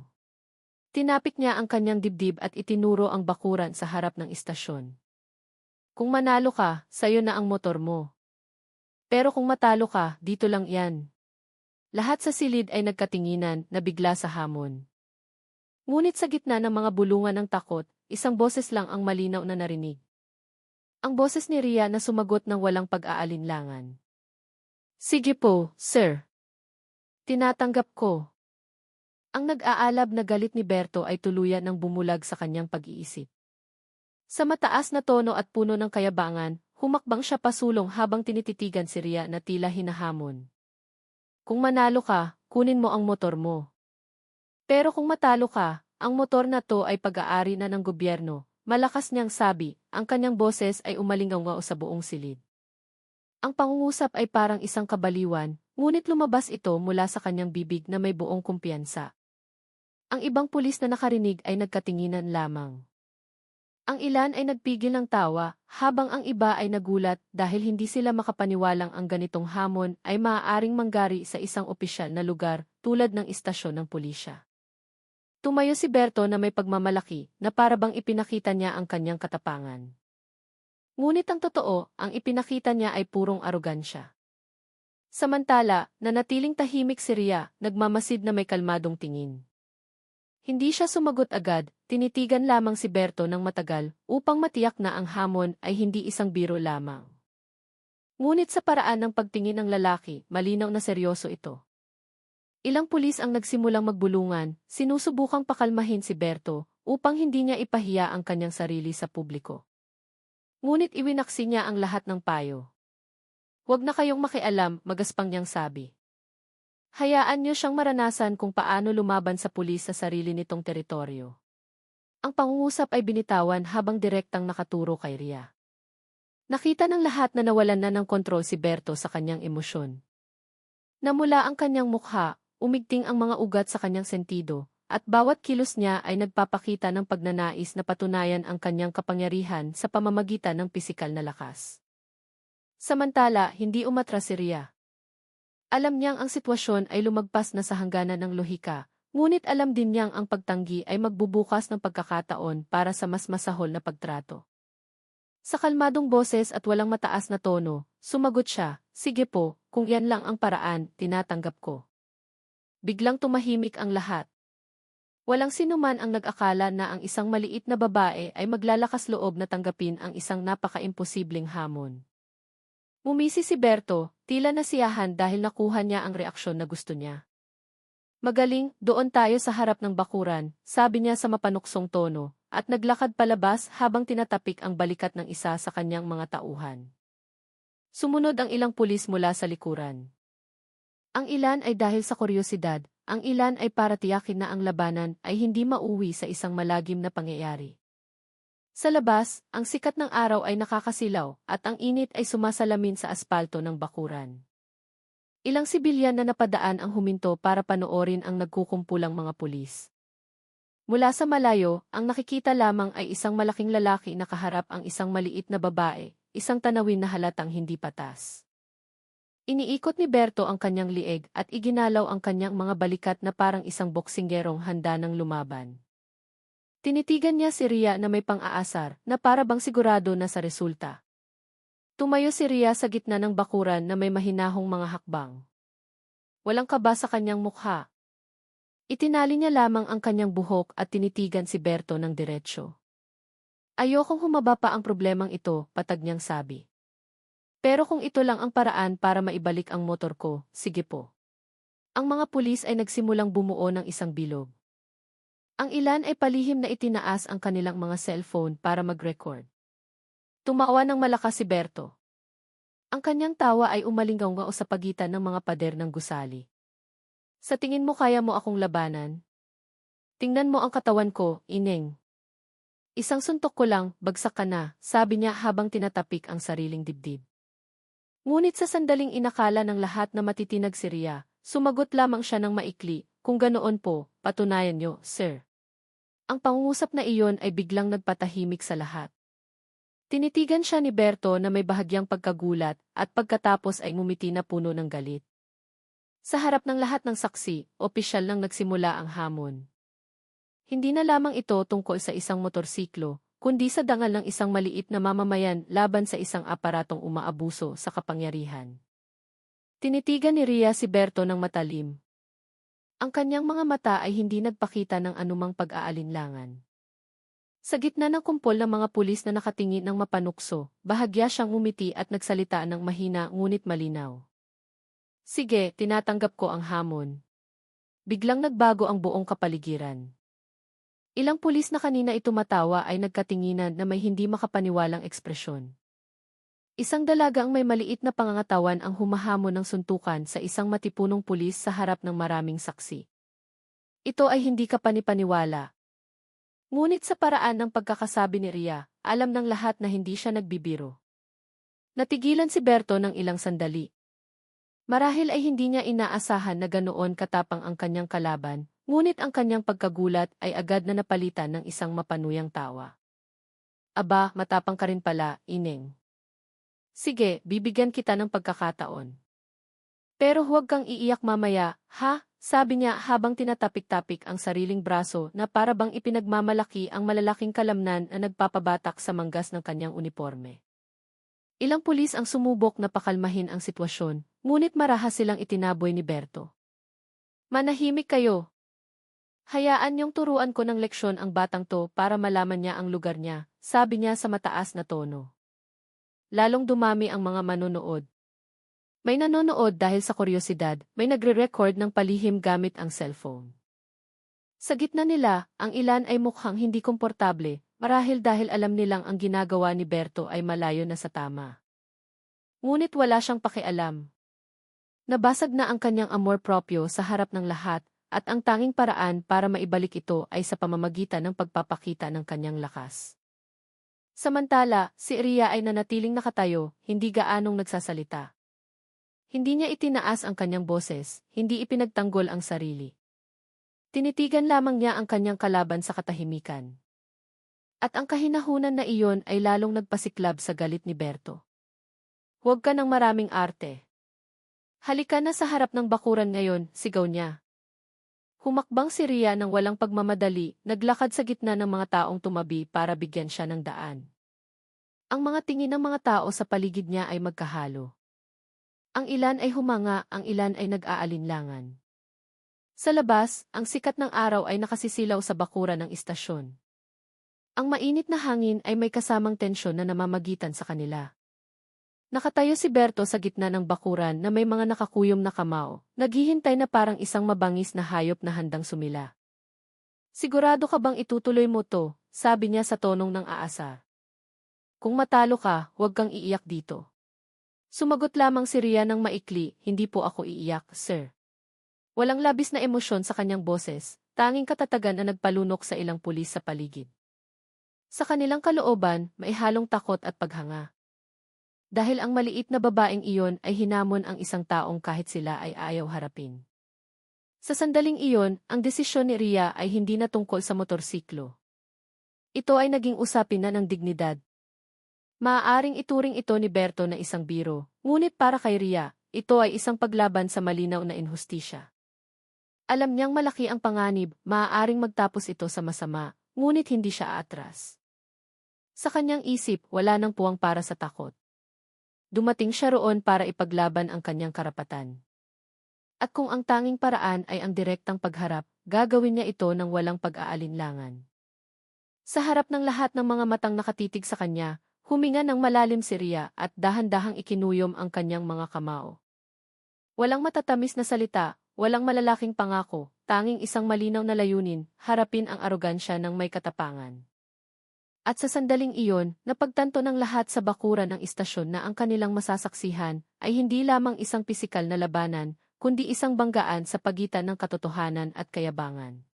Tinapik niya ang kanyang dibdib at itinuro ang bakuran sa harap ng istasyon. Kung manalo ka, sayo na ang motor mo. Pero kung matalo ka, dito lang yan. Lahat sa silid ay nagkatinginan, nabigla sa hamon. Ngunit sa gitna ng mga bulungan ng takot, isang boses lang ang malinaw na narinig. Ang boses ni Ria na sumagot ng walang pag-aalinlangan. Sige po, sir. Tinatanggap ko. Ang nag-aalab na galit ni Berto ay tuluyan ng bumulag sa kanyang pag-iisip. Sa mataas na tono at puno ng kayabangan, humakbang siya pasulong habang tinititigan si Ria na tila hinahamon. Kung manalo ka, kunin mo ang motor mo. Pero kung matalo ka, ang motor na to ay pag-aari na ng gobyerno, malakas niyang sabi, ang kanyang boses ay umalingaw sa buong silid. Ang pangungusap ay parang isang kabaliwan, ngunit lumabas ito mula sa kanyang bibig na may buong kumpiyansa. Ang ibang pulis na nakarinig ay nagkatinginan lamang. Ang ilan ay nagpigil ng tawa, habang ang iba ay nagulat dahil hindi sila makapaniwalang ang ganitong hamon ay maaaring manggari sa isang opisyal na lugar tulad ng istasyon ng pulisya. Tumayo si Berto na may pagmamalaki na parabang ipinakita niya ang kanyang katapangan. Ngunit ang totoo, ang ipinakita niya ay purong arogansya. Samantala, nanatiling tahimik si Ria, nagmamasid na may kalmadong tingin. Hindi siya sumagot agad, tinitigan lamang si Berto ng matagal upang matiyak na ang hamon ay hindi isang biro lamang. Ngunit sa paraan ng pagtingin ng lalaki, malinaw na seryoso ito. Ilang pulis ang nagsimulang magbulungan, sinusubukang pakalmahin si Berto upang hindi niya ipahiya ang kanyang sarili sa publiko. Ngunit iwinaksi niya ang lahat ng payo. Huwag na kayong makialam, magaspang niyang sabi. Hayaan niyo siyang maranasan kung paano lumaban sa pulis sa sarili nitong teritoryo. Ang pangungusap ay binitawan habang direktang nakaturo kay Ria. Nakita ng lahat na nawalan na ng kontrol si Berto sa kanyang emosyon. Namula ang kanyang mukha, umigting ang mga ugat sa kanyang sentido, at bawat kilos niya ay nagpapakita ng pagnanais na patunayan ang kanyang kapangyarihan sa pamamagitan ng pisikal na lakas. Samantala, hindi umatras si Ria. Alam niyang ang sitwasyon ay lumagpas na sa hangganan ng lohika, ngunit alam din niyang ang pagtanggi ay magbubukas ng pagkakataon para sa mas masahol na pagtrato. Sa kalmadong boses at walang mataas na tono, sumagot siya, sige po, kung yan lang ang paraan, tinatanggap ko. Biglang tumahimik ang lahat. Walang sinuman ang nag-akala na ang isang maliit na babae ay maglalakas loob na tanggapin ang isang napaka-imposibleng hamon. Umisi si Berto, tila nasiyahan dahil nakuha niya ang reaksyon na gusto niya. Magaling, doon tayo sa harap ng bakuran, sabi niya sa mapanuksong tono, at naglakad palabas habang tinatapik ang balikat ng isa sa kanyang mga tauhan. Sumunod ang ilang pulis mula sa likuran. Ang ilan ay dahil sa kuryosidad, ang ilan ay para tiyakin na ang labanan ay hindi mauwi sa isang malagim na pangyayari. Sa labas, ang sikat ng araw ay nakakasilaw at ang init ay sumasalamin sa aspalto ng bakuran. Ilang sibilyan na napadaan ang huminto para panoorin ang nagkukumpulang mga pulis. Mula sa malayo, ang nakikita lamang ay isang malaking lalaki na kaharap ang isang maliit na babae, isang tanawin na halatang hindi patas. Iniikot ni Berto ang kanyang lieg at iginalaw ang kanyang mga balikat na parang isang boksinggerong handa ng lumaban. Tinitigan niya si Ria na may pang-aasar na para bang sigurado na sa resulta. Tumayo si Ria sa gitna ng bakuran na may mahinahong mga hakbang. Walang kaba sa kanyang mukha. Itinali niya lamang ang kanyang buhok at tinitigan si Berto ng diretsyo. Ayokong humaba pa ang problemang ito, patag niyang sabi. Pero kung ito lang ang paraan para maibalik ang motor ko, sige po. Ang mga pulis ay nagsimulang bumuo ng isang bilog. Ang ilan ay palihim na itinaas ang kanilang mga cellphone para mag-record. Tumawa ng malakas si Berto. Ang kanyang tawa ay umalingaw sa pagitan ng mga pader ng gusali. Sa tingin mo kaya mo akong labanan? Tingnan mo ang katawan ko, ineng. Isang suntok ko lang, bagsak ka na, sabi niya habang tinatapik ang sariling dibdib. Ngunit sa sandaling inakala ng lahat na matitinag si Ria, sumagot lamang siya ng maikli, kung ganoon po, patunayan niyo, sir. Ang pangungusap na iyon ay biglang nagpatahimik sa lahat. Tinitigan siya ni Berto na may bahagyang pagkagulat at pagkatapos ay ngumiti na puno ng galit. Sa harap ng lahat ng saksi, opisyal nang nagsimula ang hamon. Hindi na lamang ito tungkol sa isang motorsiklo, kundi sa dangal ng isang maliit na mamamayan laban sa isang aparatong umaabuso sa kapangyarihan. Tinitigan ni Ria si Berto ng matalim. Ang kanyang mga mata ay hindi nagpakita ng anumang pag-aalinlangan. Sa gitna ng kumpol ng mga pulis na nakatingin ng mapanukso, bahagya siyang umiti at nagsalita ng mahina ngunit malinaw. Sige, tinatanggap ko ang hamon. Biglang nagbago ang buong kapaligiran. Ilang pulis na kanina ito matawa ay nagkatinginan na may hindi makapaniwalang ekspresyon. Isang dalaga ang may maliit na pangangatawan ang humahamon ng suntukan sa isang matipunong pulis sa harap ng maraming saksi. Ito ay hindi kapanipaniwala. Ngunit sa paraan ng pagkakasabi ni Ria, alam ng lahat na hindi siya nagbibiro. Natigilan si Berto ng ilang sandali. Marahil ay hindi niya inaasahan na ganoon katapang ang kanyang kalaban, ngunit ang kanyang pagkagulat ay agad na napalitan ng isang mapanuyang tawa. Aba, matapang ka rin pala, ineng. Sige, bibigyan kita ng pagkakataon. Pero huwag kang iiyak mamaya, ha? Sabi niya habang tinatapik-tapik ang sariling braso na para bang ipinagmamalaki ang malalaking kalamnan na nagpapabatak sa manggas ng kanyang uniforme. Ilang pulis ang sumubok na pakalmahin ang sitwasyon, ngunit marahas silang itinaboy ni Berto. Manahimik kayo. Hayaan niyong turuan ko ng leksyon ang batang to para malaman niya ang lugar niya, sabi niya sa mataas na tono. Lalong dumami ang mga manonood. May nanonood dahil sa kuryosidad, may nagre-record ng palihim gamit ang cellphone. Sa gitna nila, ang ilan ay mukhang hindi komportable, marahil dahil alam nilang ang ginagawa ni Berto ay malayo na sa tama. Ngunit wala siyang pakialam. Nabasag na ang kanyang amor proprio sa harap ng lahat, at ang tanging paraan para maibalik ito ay sa pamamagitan ng pagpapakita ng kanyang lakas. Samantala, si Ria ay nanatiling nakatayo, hindi gaanong nagsasalita. Hindi niya itinaas ang kanyang boses, hindi ipinagtanggol ang sarili. Tinitigan lamang niya ang kanyang kalaban sa katahimikan. At ang kahinahunan na iyon ay lalong nagpasiklab sa galit ni Berto. Huwag ka ng maraming arte. Halika na sa harap ng bakuran ngayon, sigaw niya. Humakbang si Ria ng walang pagmamadali, naglakad sa gitna ng mga taong tumabi para bigyan siya ng daan. Ang mga tingin ng mga tao sa paligid niya ay magkahalo. Ang ilan ay humanga, ang ilan ay nag-aalinlangan. Sa labas, ang sikat ng araw ay nakasisilaw sa bakuran ng istasyon. Ang mainit na hangin ay may kasamang tensyon na namamagitan sa kanila. Nakatayo si Berto sa gitna ng bakuran na may mga nakakuyom na kamao, naghihintay na parang isang mabangis na hayop na handang sumila. Sigurado ka bang itutuloy mo to? Sabi niya sa tonong ng aasar. Kung matalo ka, huwag kang iiyak dito. Sumagot lamang si Ria ng maikli, hindi po ako iiyak, sir. Walang labis na emosyon sa kanyang boses, tanging katatagan na nagpalunok sa ilang pulis sa paligid. Sa kanilang kalooban, may halong takot at paghanga. Dahil ang maliit na babaeng iyon ay hinamon ang isang taong kahit sila ay ayaw harapin. Sa sandaling iyon, ang desisyon ni Ria ay hindi na tungkol sa motorsiklo. Ito ay naging usapin na ng dignidad. Maaaring ituring ito ni Berto na isang biro, ngunit para kay Ria, ito ay isang paglaban sa malinaw na inhustisya. Alam niyang malaki ang panganib, maaaring magtapos ito sa masama, ngunit hindi siya aatras. Sa kanyang isip, wala nang puwang para sa takot. Dumating siya roon para ipaglaban ang kanyang karapatan. At kung ang tanging paraan ay ang direktang pagharap, gagawin niya ito ng walang pag-aalinlangan. Sa harap ng lahat ng mga matang nakatitig sa kanya, huminga ng malalim si Ria at dahan-dahang ikinuyom ang kanyang mga kamao. Walang matatamis na salita, walang malalaking pangako, tanging isang malinaw na layunin, harapin ang arogansya ng may katapangan. At sa sandaling iyon, napagtanto ng lahat sa bakuran ng istasyon na ang kanilang masasaksihan ay hindi lamang isang pisikal na labanan, kundi isang banggaan sa pagitan ng katotohanan at kayabangan.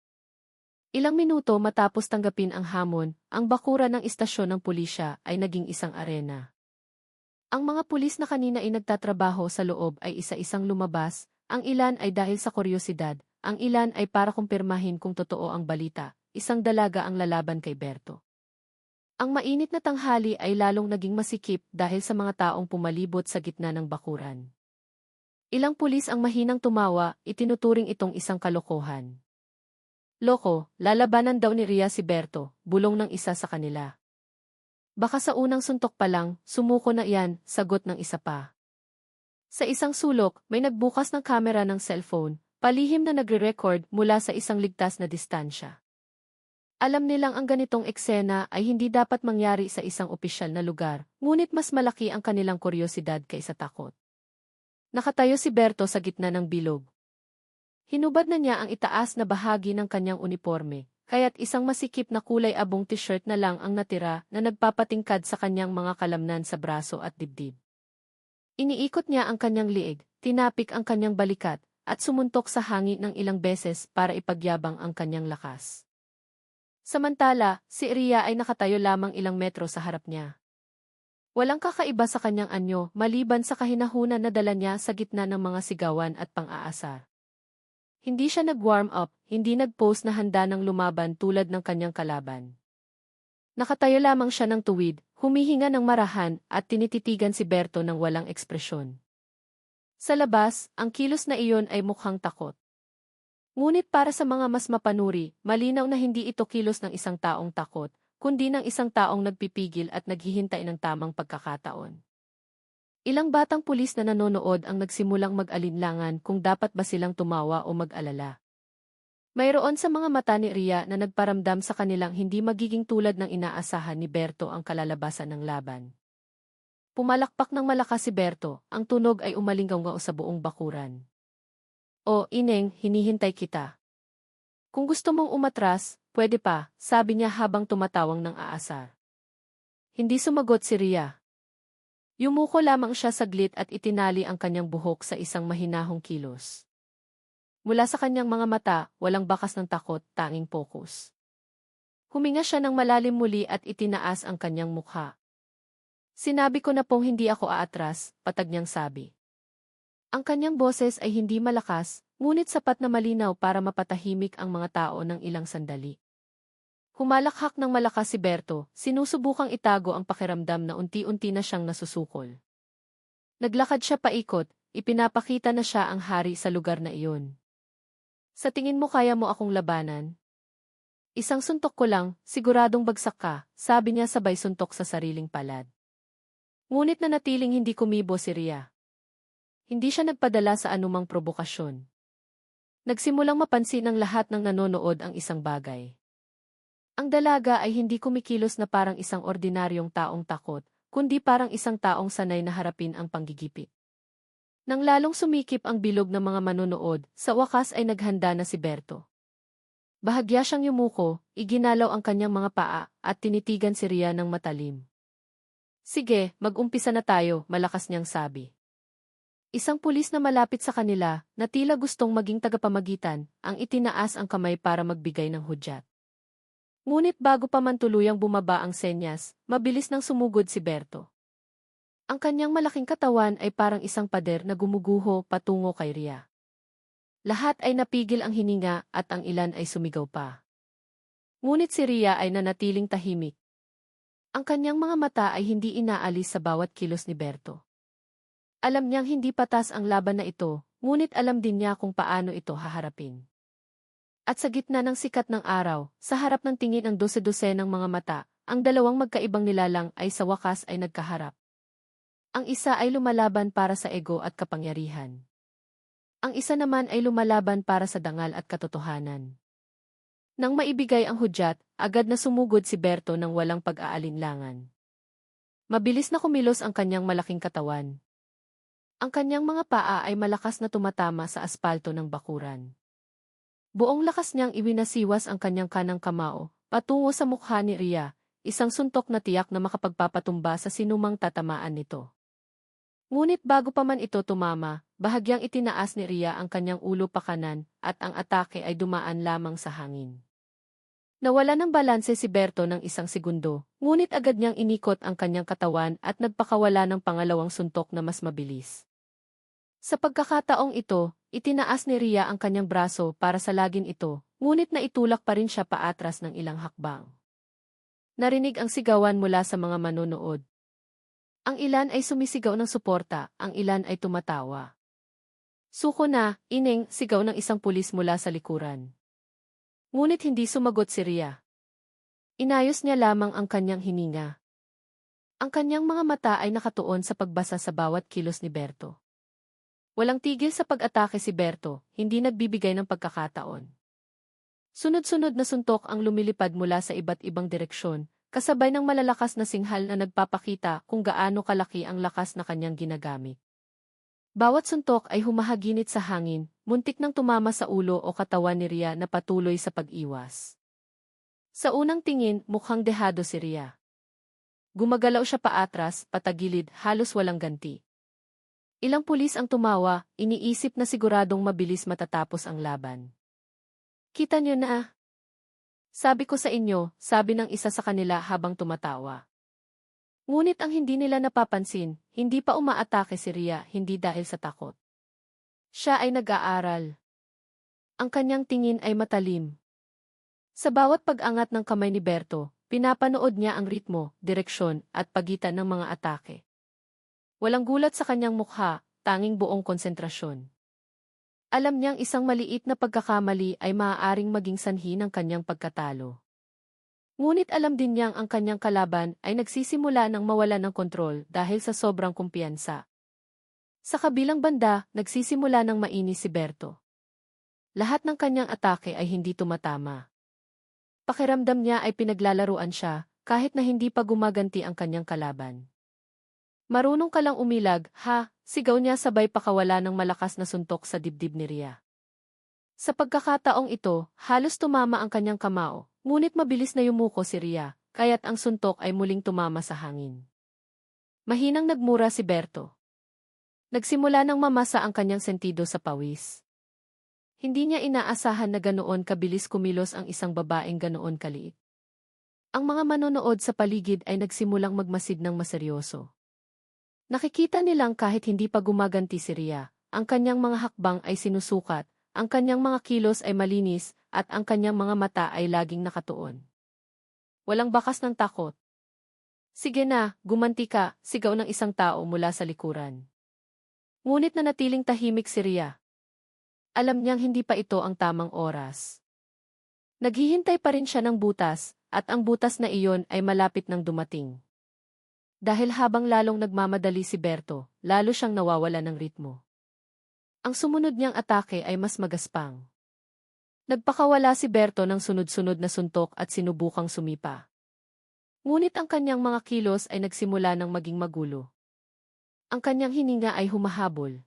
Ilang minuto matapos tanggapin ang hamon, ang bakuran ng istasyon ng pulisya ay naging isang arena. Ang mga pulis na kanina ay nagtatrabaho sa loob ay isa-isang lumabas, ang ilan ay dahil sa kuryosidad, ang ilan ay para kumpirmahin kung totoo ang balita, isang dalaga ang lalaban kay Berto. Ang mainit na tanghali ay lalong naging masikip dahil sa mga taong pumalibot sa gitna ng bakuran. Ilang pulis ang mahinang tumawa, itinuturing itong isang kalokohan. Loko, lalabanan daw ni Ria si Berto, bulong ng isa sa kanila. Baka sa unang suntok pa lang, sumuko na iyan, sagot ng isa pa. Sa isang sulok, may nagbukas ng kamera ng cellphone, palihim na nagre-record mula sa isang ligtas na distansya. Alam nilang ang ganitong eksena ay hindi dapat mangyari sa isang opisyal na lugar, ngunit mas malaki ang kanilang kuryosidad kaysa takot. Nakatayo si Berto sa gitna ng bilog. Hinubad na niya ang itaas na bahagi ng kanyang uniforme, kaya't isang masikip na kulay abong t-shirt na lang ang natira na nagpapatingkad sa kanyang mga kalamnan sa braso at dibdib. Iniikot niya ang kanyang liig, tinapik ang kanyang balikat, at sumuntok sa hangin ng ilang beses para ipagyabang ang kanyang lakas. Samantala, si Ria ay nakatayo lamang ilang metro sa harap niya. Walang kakaiba sa kanyang anyo maliban sa kahinahunan na dala niya sa gitna ng mga sigawan at pang-aasar. Hindi siya nag-warm up, hindi nag-pose na handa ng lumaban tulad ng kanyang kalaban. Nakatayo lamang siya ng tuwid, humihinga ng marahan at tinititigan si Berto ng walang ekspresyon. Sa labas, ang kilos na iyon ay mukhang takot. Ngunit para sa mga mas mapanuri, malinaw na hindi ito kilos ng isang taong takot, kundi ng isang taong nagpipigil at naghihintay ng tamang pagkakataon. Ilang batang pulis na nanonood ang nagsimulang mag-alinlangan kung dapat ba silang tumawa o mag-alala. Mayroon sa mga mata ni Ria na nagparamdam sa kanilang hindi magiging tulad ng inaasahan ni Berto ang kalalabasan ng laban. Pumalakpak ng malakas si Berto, ang tunog ay umalinggaw sa buong bakuran. O, Ineng, hinihintay kita. Kung gusto mong umatras, pwede pa, sabi niya habang tumatawang ng aasar. Hindi sumagot si Ria. Yumuko lamang siya saglit at itinali ang kanyang buhok sa isang mahinahong kilos. Mula sa kanyang mga mata, walang bakas ng takot, tanging pokus. Huminga siya ng malalim muli at itinaas ang kanyang mukha. Sinabi ko na pong hindi ako aatras, patag niyang sabi. Ang kanyang boses ay hindi malakas, ngunit sapat na malinaw para mapatahimik ang mga tao ng ilang sandali. Humalakhak ng malakas si Berto, sinusubukang itago ang pakiramdam na unti-unti na siyang nasusukol. Naglakad siya paikot, ipinapakita na siya ang hari sa lugar na iyon. Sa tingin mo kaya mo akong labanan? Isang suntok ko lang, siguradong bagsak ka, sabi niya sabay suntok sa sariling palad. Ngunit nanatiling hindi kumibo si Ria. Hindi siya nagpadala sa anumang probokasyon. Nagsimulang mapansin ng lahat ng nanonood ang isang bagay. Ang dalaga ay hindi kumikilos na parang isang ordinaryong taong takot, kundi parang isang taong sanay na harapin ang panggigipit. Nang lalong sumikip ang bilog ng mga manonood, sa wakas ay naghanda na si Berto. Bahagya siyang yumuko, iginalaw ang kanyang mga paa, at tinitigan si Ria ng matalim. Sige, mag-umpisa na tayo, malakas niyang sabi. Isang pulis na malapit sa kanila, na tila gustong maging tagapamagitan, ang itinaas ang kamay para magbigay ng hudyat. Ngunit bago pa man tuluyang bumaba ang senyas, mabilis nang sumugod si Berto. Ang kanyang malaking katawan ay parang isang pader na gumuguho patungo kay Ria. Lahat ay napigil ang hininga at ang ilan ay sumigaw pa. Ngunit si Ria ay nanatiling tahimik. Ang kanyang mga mata ay hindi inaalis sa bawat kilos ni Berto. Alam niyang hindi patas ang laban na ito, ngunit alam din niya kung paano ito haharapin. At sa gitna ng sikat ng araw, sa harap ng tingin ng dose-dose ng mga mata, ang dalawang magkaibang nilalang ay sa wakas ay nagkaharap. Ang isa ay lumalaban para sa ego at kapangyarihan. Ang isa naman ay lumalaban para sa dangal at katotohanan. Nang maibigay ang hudyat, agad na sumugod si Berto ng walang pag-aalinlangan. Mabilis na kumilos ang kanyang malaking katawan. Ang kanyang mga paa ay malakas na tumatama sa aspalto ng bakuran. Buong lakas niyang iwinasiwas ang kanyang kanang kamao, patungo sa mukha ni Ria, isang suntok na tiyak na makapagpapatumba sa sinumang tatamaan nito. Ngunit bago pa man ito tumama, bahagyang itinaas ni Ria ang kanyang ulo pakanan at ang atake ay dumaan lamang sa hangin. Nawala ng balanse si Berto ng isang segundo, ngunit agad niyang inikot ang kanyang katawan at nagpakawala ng pangalawang suntok na mas mabilis. Sa pagkakataong ito, itinaas ni Ria ang kanyang braso para sa lagin ito, ngunit naitulak pa rin siya paatras ng ilang hakbang. Narinig ang sigawan mula sa mga manonood. Ang ilan ay sumisigaw ng suporta, ang ilan ay tumatawa. Suko na, ining, sigaw ng isang pulis mula sa likuran. Ngunit hindi sumagot si Ria. Inayos niya lamang ang kanyang hininga. Ang kanyang mga mata ay nakatuon sa pagbasa sa bawat kilos ni Berto. Walang tigil sa pag-atake si Berto, hindi nagbibigay ng pagkakataon. Sunod-sunod na suntok ang lumilipad mula sa iba't ibang direksyon, kasabay ng malalakas na singhal na nagpapakita kung gaano kalaki ang lakas na kanyang ginagamit. Bawat suntok ay humahaginit sa hangin, muntik nang tumama sa ulo o katawan ni Ria na patuloy sa pag-iwas. Sa unang tingin, mukhang dehado si Ria. Gumagalaw siya paatras, patagilid, halos walang ganti. Ilang pulis ang tumawa, iniisip na siguradong mabilis matatapos ang laban. Kita niyo na. Sabi ko sa inyo, sabi ng isa sa kanila habang tumatawa. Ngunit ang hindi nila napapansin, hindi pa umaatake si Ria, hindi dahil sa takot. Siya ay nag-aaral. Ang kanyang tingin ay matalim. Sa bawat pag-angat ng kamay ni Berto, pinapanood niya ang ritmo, direksyon, at pagitan ng mga atake. Walang gulat sa kanyang mukha, tanging buong konsentrasyon. Alam niyang isang maliit na pagkakamali ay maaaring maging sanhi ng kanyang pagkatalo. Ngunit alam din niyang ang kanyang kalaban ay nagsisimula ng mawala ng kontrol dahil sa sobrang kumpiyansa. Sa kabilang banda, nagsisimula ng mainis si Berto. Lahat ng kanyang atake ay hindi tumatama. Pakiramdam niya ay pinaglalaruan siya, kahit na hindi pa gumaganti ang kanyang kalaban. Marunong ka lang umilag, ha? Sigaw niya sabay pakawala ng malakas na suntok sa dibdib ni Ria. Sa pagkakataong ito, halos tumama ang kanyang kamao, ngunit mabilis na yumuko si Ria, kaya't ang suntok ay muling tumama sa hangin. Mahinang nagmura si Berto. Nagsimula nang mamasa ang kanyang sentido sa pawis. Hindi niya inaasahan na ganoon kabilis kumilos ang isang babaeng ganoon kaliit. Ang mga manonood sa paligid ay nagsimulang magmasid ng maseryoso. Nakikita nilang kahit hindi pa gumaganti si Ria, ang kanyang mga hakbang ay sinusukat, ang kanyang mga kilos ay malinis, at ang kanyang mga mata ay laging nakatuon. Walang bakas ng takot. Sige na, gumanti ka, sigaw ng isang tao mula sa likuran. Ngunit nanatiling tahimik si Ria. Alam niyang hindi pa ito ang tamang oras. Naghihintay pa rin siya ng butas, at ang butas na iyon ay malapit nang dumating. Dahil habang lalong nagmamadali si Berto, lalo siyang nawawala ng ritmo. Ang sumunod niyang atake ay mas magaspang. Nagpakawala si Berto ng sunod-sunod na suntok at sinubukang sumipa. Ngunit ang kanyang mga kilos ay nagsimula ng maging magulo. Ang kanyang hininga ay humahabol.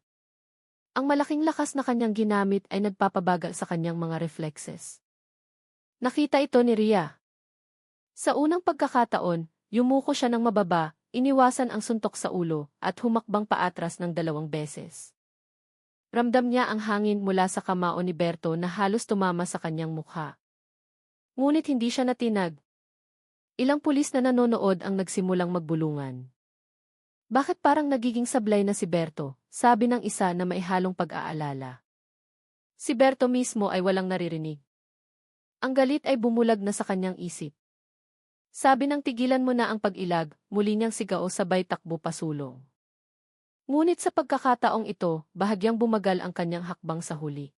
Ang malaking lakas na kanyang ginamit ay nagpapabagal sa kanyang mga reflexes. Nakita ito ni Ria. Sa unang pagkakataon, yumuko siya ng mababa, iniwasan ang suntok sa ulo, at humakbang paatras ng 2 beses. Ramdam niya ang hangin mula sa kamao ni Berto na halos tumama sa kanyang mukha. Ngunit hindi siya natinag. Ilang pulis na nanonood ang nagsimulang magbulungan. Bakit parang nagiging sablay na si Berto? Sabi ng isa na may halong pag-aalala. Si Berto mismo ay walang naririnig. Ang galit ay bumulag na sa kanyang isip. Sabi ng tigilan mo na ang pag-ilag, muli niyang sigao sabay takbo pasulong. Ngunit sa pagkakataong ito, bahagyang bumagal ang kanyang hakbang sa huli.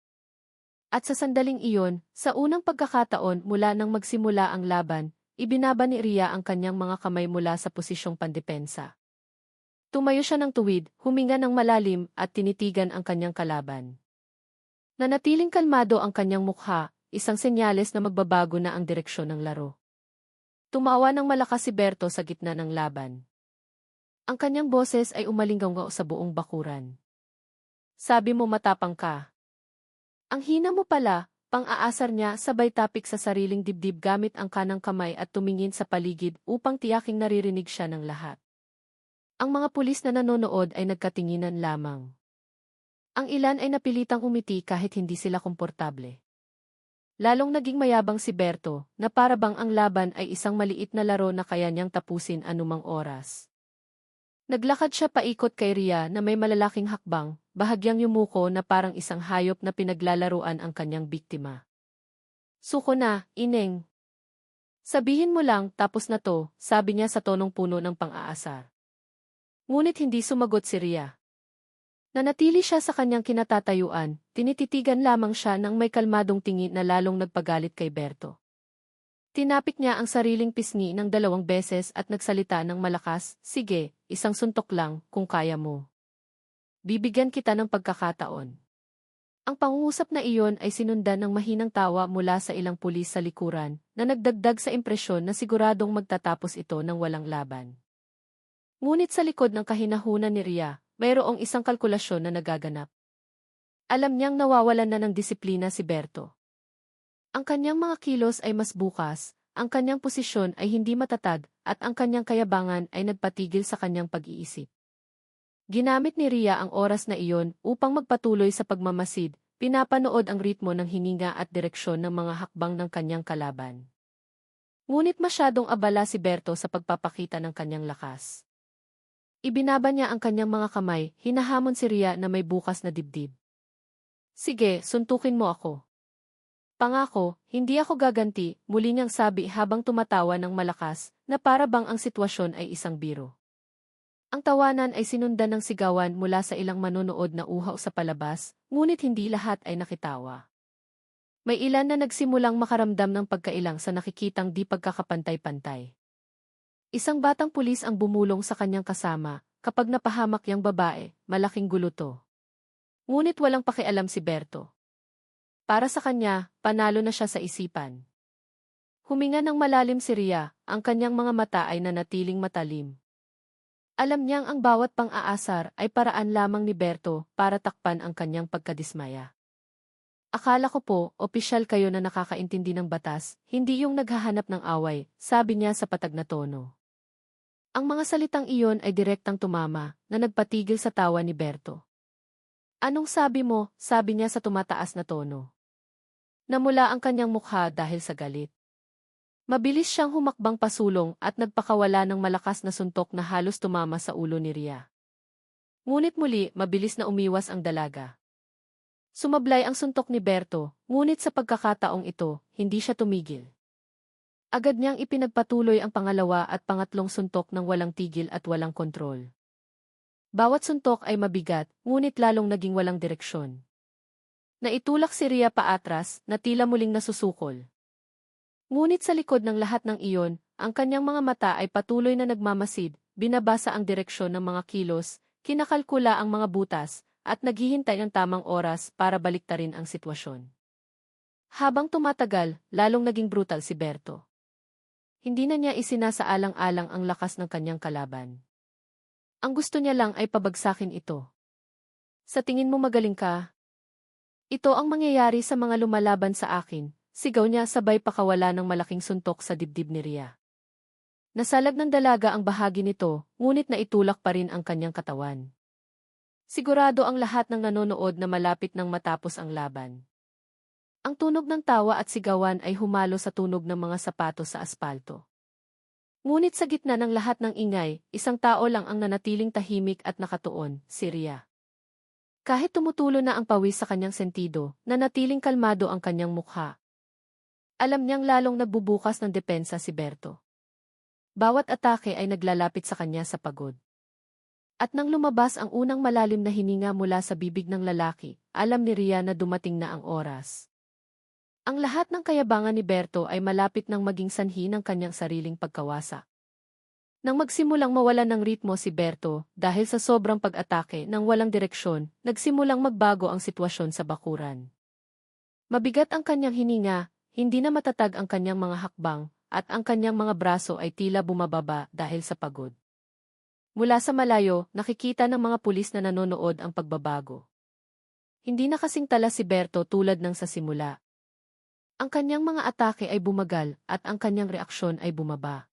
At sa sandaling iyon, sa unang pagkakataon mula nang magsimula ang laban, ibinaba ni Ria ang kanyang mga kamay mula sa posisyong pandepensa. Tumayo siya ng tuwid, huminga ng malalim at tinitigan ang kanyang kalaban. Nanatiling kalmado ang kanyang mukha, isang senyales na magbabago na ang direksyon ng laro. Tumawa ng malakas si Berto sa gitna ng laban. Ang kanyang boses ay umalinggaw sa buong bakuran. Sabi mo matapang ka. Ang hina mo pala, pang-aasar niya sabay tapik sa sariling dibdib gamit ang kanang kamay at tumingin sa paligid upang tiyaking naririnig siya ng lahat. Ang mga pulis na nanonood ay nagkatinginan lamang. Ang ilan ay napilitang umiti kahit hindi sila komportable. Lalong naging mayabang si Berto, na para bang ang laban ay isang maliit na laro na kaya niyang tapusin anumang oras. Naglakad siya paikot kay Ria na may malalaking hakbang, bahagyang yumuko na parang isang hayop na pinaglalaruan ang kanyang biktima. Suko na, ineng. Sabihin mo lang, tapos na to, sabi niya sa tonong puno ng pang-aasar. Ngunit hindi sumagot si Ria. Nanatili siya sa kanyang kinatatayuan, tinititigan lamang siya ng may kalmadong tingin na lalong nagpagalit kay Berto. Tinapik niya ang sariling pisngi ng 2 beses at nagsalita ng malakas, sige, isang suntok lang, kung kaya mo. Bibigyan kita ng pagkakataon. Ang pangungusap na iyon ay sinundan ng mahinang tawa mula sa ilang pulis sa likuran, na nagdagdag sa impresyon na siguradong magtatapos ito ng walang laban. Ngunit sa likod ng kahinahunan ni Ria, mayroong isang kalkulasyon na nagaganap. Alam niyang nawawalan na ng disiplina si Berto. Ang kanyang mga kilos ay mas bukas, ang kanyang posisyon ay hindi matatag, at ang kanyang kayabangan ay nagpatigil sa kanyang pag-iisip. Ginamit ni Ria ang oras na iyon upang magpatuloy sa pagmamasid, pinapanood ang ritmo ng hininga at direksyon ng mga hakbang ng kanyang kalaban. Ngunit masyadong abala si Berto sa pagpapakita ng kanyang lakas. Ibinaba niya ang kanyang mga kamay, hinahamon si Ria na may bukas na dibdib. Sige, suntukin mo ako. Pangako, hindi ako gaganti, muli niyang sabi habang tumatawa ng malakas, na para bang ang sitwasyon ay isang biro. Ang tawanan ay sinundan ng sigawan mula sa ilang manonood na uhaw sa palabas, ngunit hindi lahat ay nakitawa. May ilan na nagsimulang makaramdam ng pagkailang sa nakikitang di pagkakapantay-pantay. Isang batang pulis ang bumulong sa kanyang kasama, kapag napahamak yang babae, malaking gulo to. Ngunit walang pakialam si Berto. Para sa kanya, panalo na siya sa isipan. Huminga ng malalim si Ria, ang kanyang mga mata ay nanatiling matalim. Alam niyang ang bawat pang-aasar ay paraan lamang ni Berto para takpan ang kanyang pagkadismaya. Akala ko po, opisyal kayo na nakakaintindi ng batas, hindi yung naghahanap ng away, sabi niya sa patag na tono. Ang mga salitang iyon ay direktang tumama, na nagpatigil sa tawa ni Berto. Anong sabi mo? Sabi niya sa tumataas na tono. Namula ang kanyang mukha dahil sa galit. Mabilis siyang humakbang pasulong at nagpakawala ng malakas na suntok na halos tumama sa ulo ni Ria. Ngunit muli, mabilis na umiwas ang dalaga. Sumablay ang suntok ni Berto, ngunit sa pagkakataong ito, hindi siya tumigil. Agad niyang ipinagpatuloy ang pangalawa at pangatlong suntok ng walang tigil at walang kontrol. Bawat suntok ay mabigat, ngunit lalong naging walang direksyon. Naitulak si Ria paatras, na tila muling nasusukol. Ngunit sa likod ng lahat ng iyon, ang kanyang mga mata ay patuloy na nagmamasid, binabasa ang direksyon ng mga kilos, kinakalkula ang mga butas, at naghihintay ng tamang oras para baliktarin ang sitwasyon. Habang tumatagal, lalong naging brutal si Berto. Hindi na niya isinasaalang-alang ang lakas ng kanyang kalaban. Ang gusto niya lang ay pabagsakin ito. Sa tingin mo magaling ka? Ito ang mangyayari sa mga lumalaban sa akin, sigaw niya sabay pakawala ng malaking suntok sa dibdib ni Ria. Nasalag ng dalaga ang bahagi nito, ngunit naitulak pa rin ang kanyang katawan. Sigurado ang lahat ng nanonood na malapit nang matapos ang laban. Ang tunog ng tawa at sigawan ay humalo sa tunog ng mga sapatos sa aspalto. Ngunit sa gitna ng lahat ng ingay, isang tao lang ang nanatiling tahimik at nakatuon, si Rhea. Kahit tumutulo na ang pawis sa kanyang sentido, nanatiling kalmado ang kanyang mukha. Alam niyang lalong nagbubukas ng depensa si Berto. Bawat atake ay naglalapit sa kanya sa pagod. At nang lumabas ang unang malalim na hininga mula sa bibig ng lalaki, alam ni Rhea na dumating na ang oras. Ang lahat ng kayabangan ni Berto ay malapit nang maging sanhi ng kanyang sariling pagkawasa. Nang magsimulang mawalan ng ritmo si Berto, dahil sa sobrang pag-atake ng walang direksyon, nagsimulang magbago ang sitwasyon sa bakuran. Mabigat ang kanyang hininga, hindi na matatag ang kanyang mga hakbang, at ang kanyang mga braso ay tila bumababa dahil sa pagod. Mula sa malayo, nakikita ng mga pulis na nanonood ang pagbabago. Hindi na kasing tala si Berto tulad ng sa simula. Ang kanyang mga atake ay bumagal at ang kanyang reaksyon ay bumaba.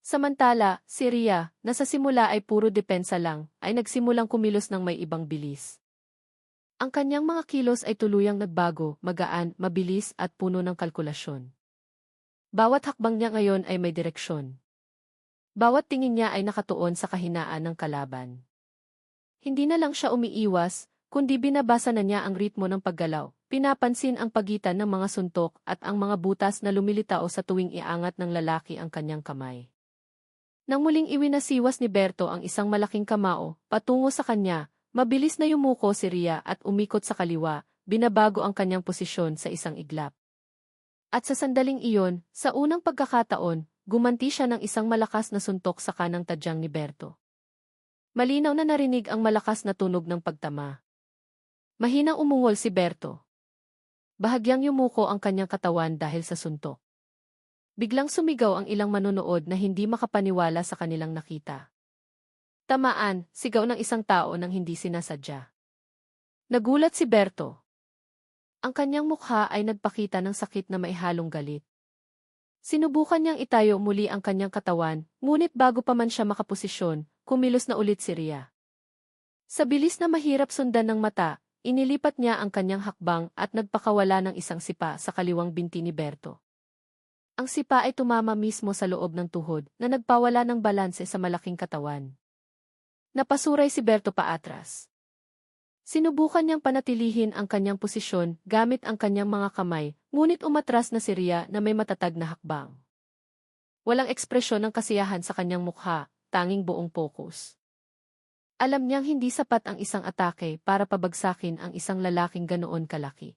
Samantala, si Rhea, na sa simula ay puro depensa lang, ay nagsimulang kumilos ng may ibang bilis. Ang kanyang mga kilos ay tuluyang nagbago, magaan, mabilis at puno ng kalkulasyon. Bawat hakbang niya ngayon ay may direksyon. Bawat tingin niya ay nakatuon sa kahinaan ng kalaban. Hindi na lang siya umiiwas, kundi binabasa na niya ang ritmo ng paggalaw, pinapansin ang pagitan ng mga suntok at ang mga butas na lumilitao sa tuwing iangat ng lalaki ang kanyang kamay. Nang muling iwinasiwas ni Berto ang isang malaking kamao, patungo sa kanya, mabilis na yumuko si Rhea at umikot sa kaliwa, binabago ang kanyang posisyon sa isang iglap. At sa sandaling iyon, sa unang pagkakataon, gumanti siya ng isang malakas na suntok sa kanang tadyang ni Berto. Malinaw na narinig ang malakas na tunog ng pagtama. Mahinang umungol si Berto. Bahagyang yumuko ang kanyang katawan dahil sa suntok. Biglang sumigaw ang ilang manonood na hindi makapaniwala sa kanilang nakita. Tamaan, sigaw ng isang tao nang hindi sinasadya. Nagulat si Berto. Ang kanyang mukha ay nagpakita ng sakit na maihalong galit. Sinubukan niyang itayo muli ang kanyang katawan, ngunit bago pa man siya makaposisyon, kumilos na ulit si Rhea. Sa bilis na mahirap sundan ng mata, inilipat niya ang kanyang hakbang at nagpakawala ng isang sipa sa kaliwang binti ni Berto. Ang sipa ay tumama mismo sa loob ng tuhod na nagpawala ng balanse sa malaking katawan. Napasuray si Berto paatras. Sinubukan niyang panatilihin ang kanyang posisyon gamit ang kanyang mga kamay, ngunit umatras na si Rhea na may matatag na hakbang. Walang ekspresyon ng kasiyahan sa kanyang mukha, tanging buong focus. Alam niyang hindi sapat ang isang atake para pabagsakin ang isang lalaking ganoon kalaki.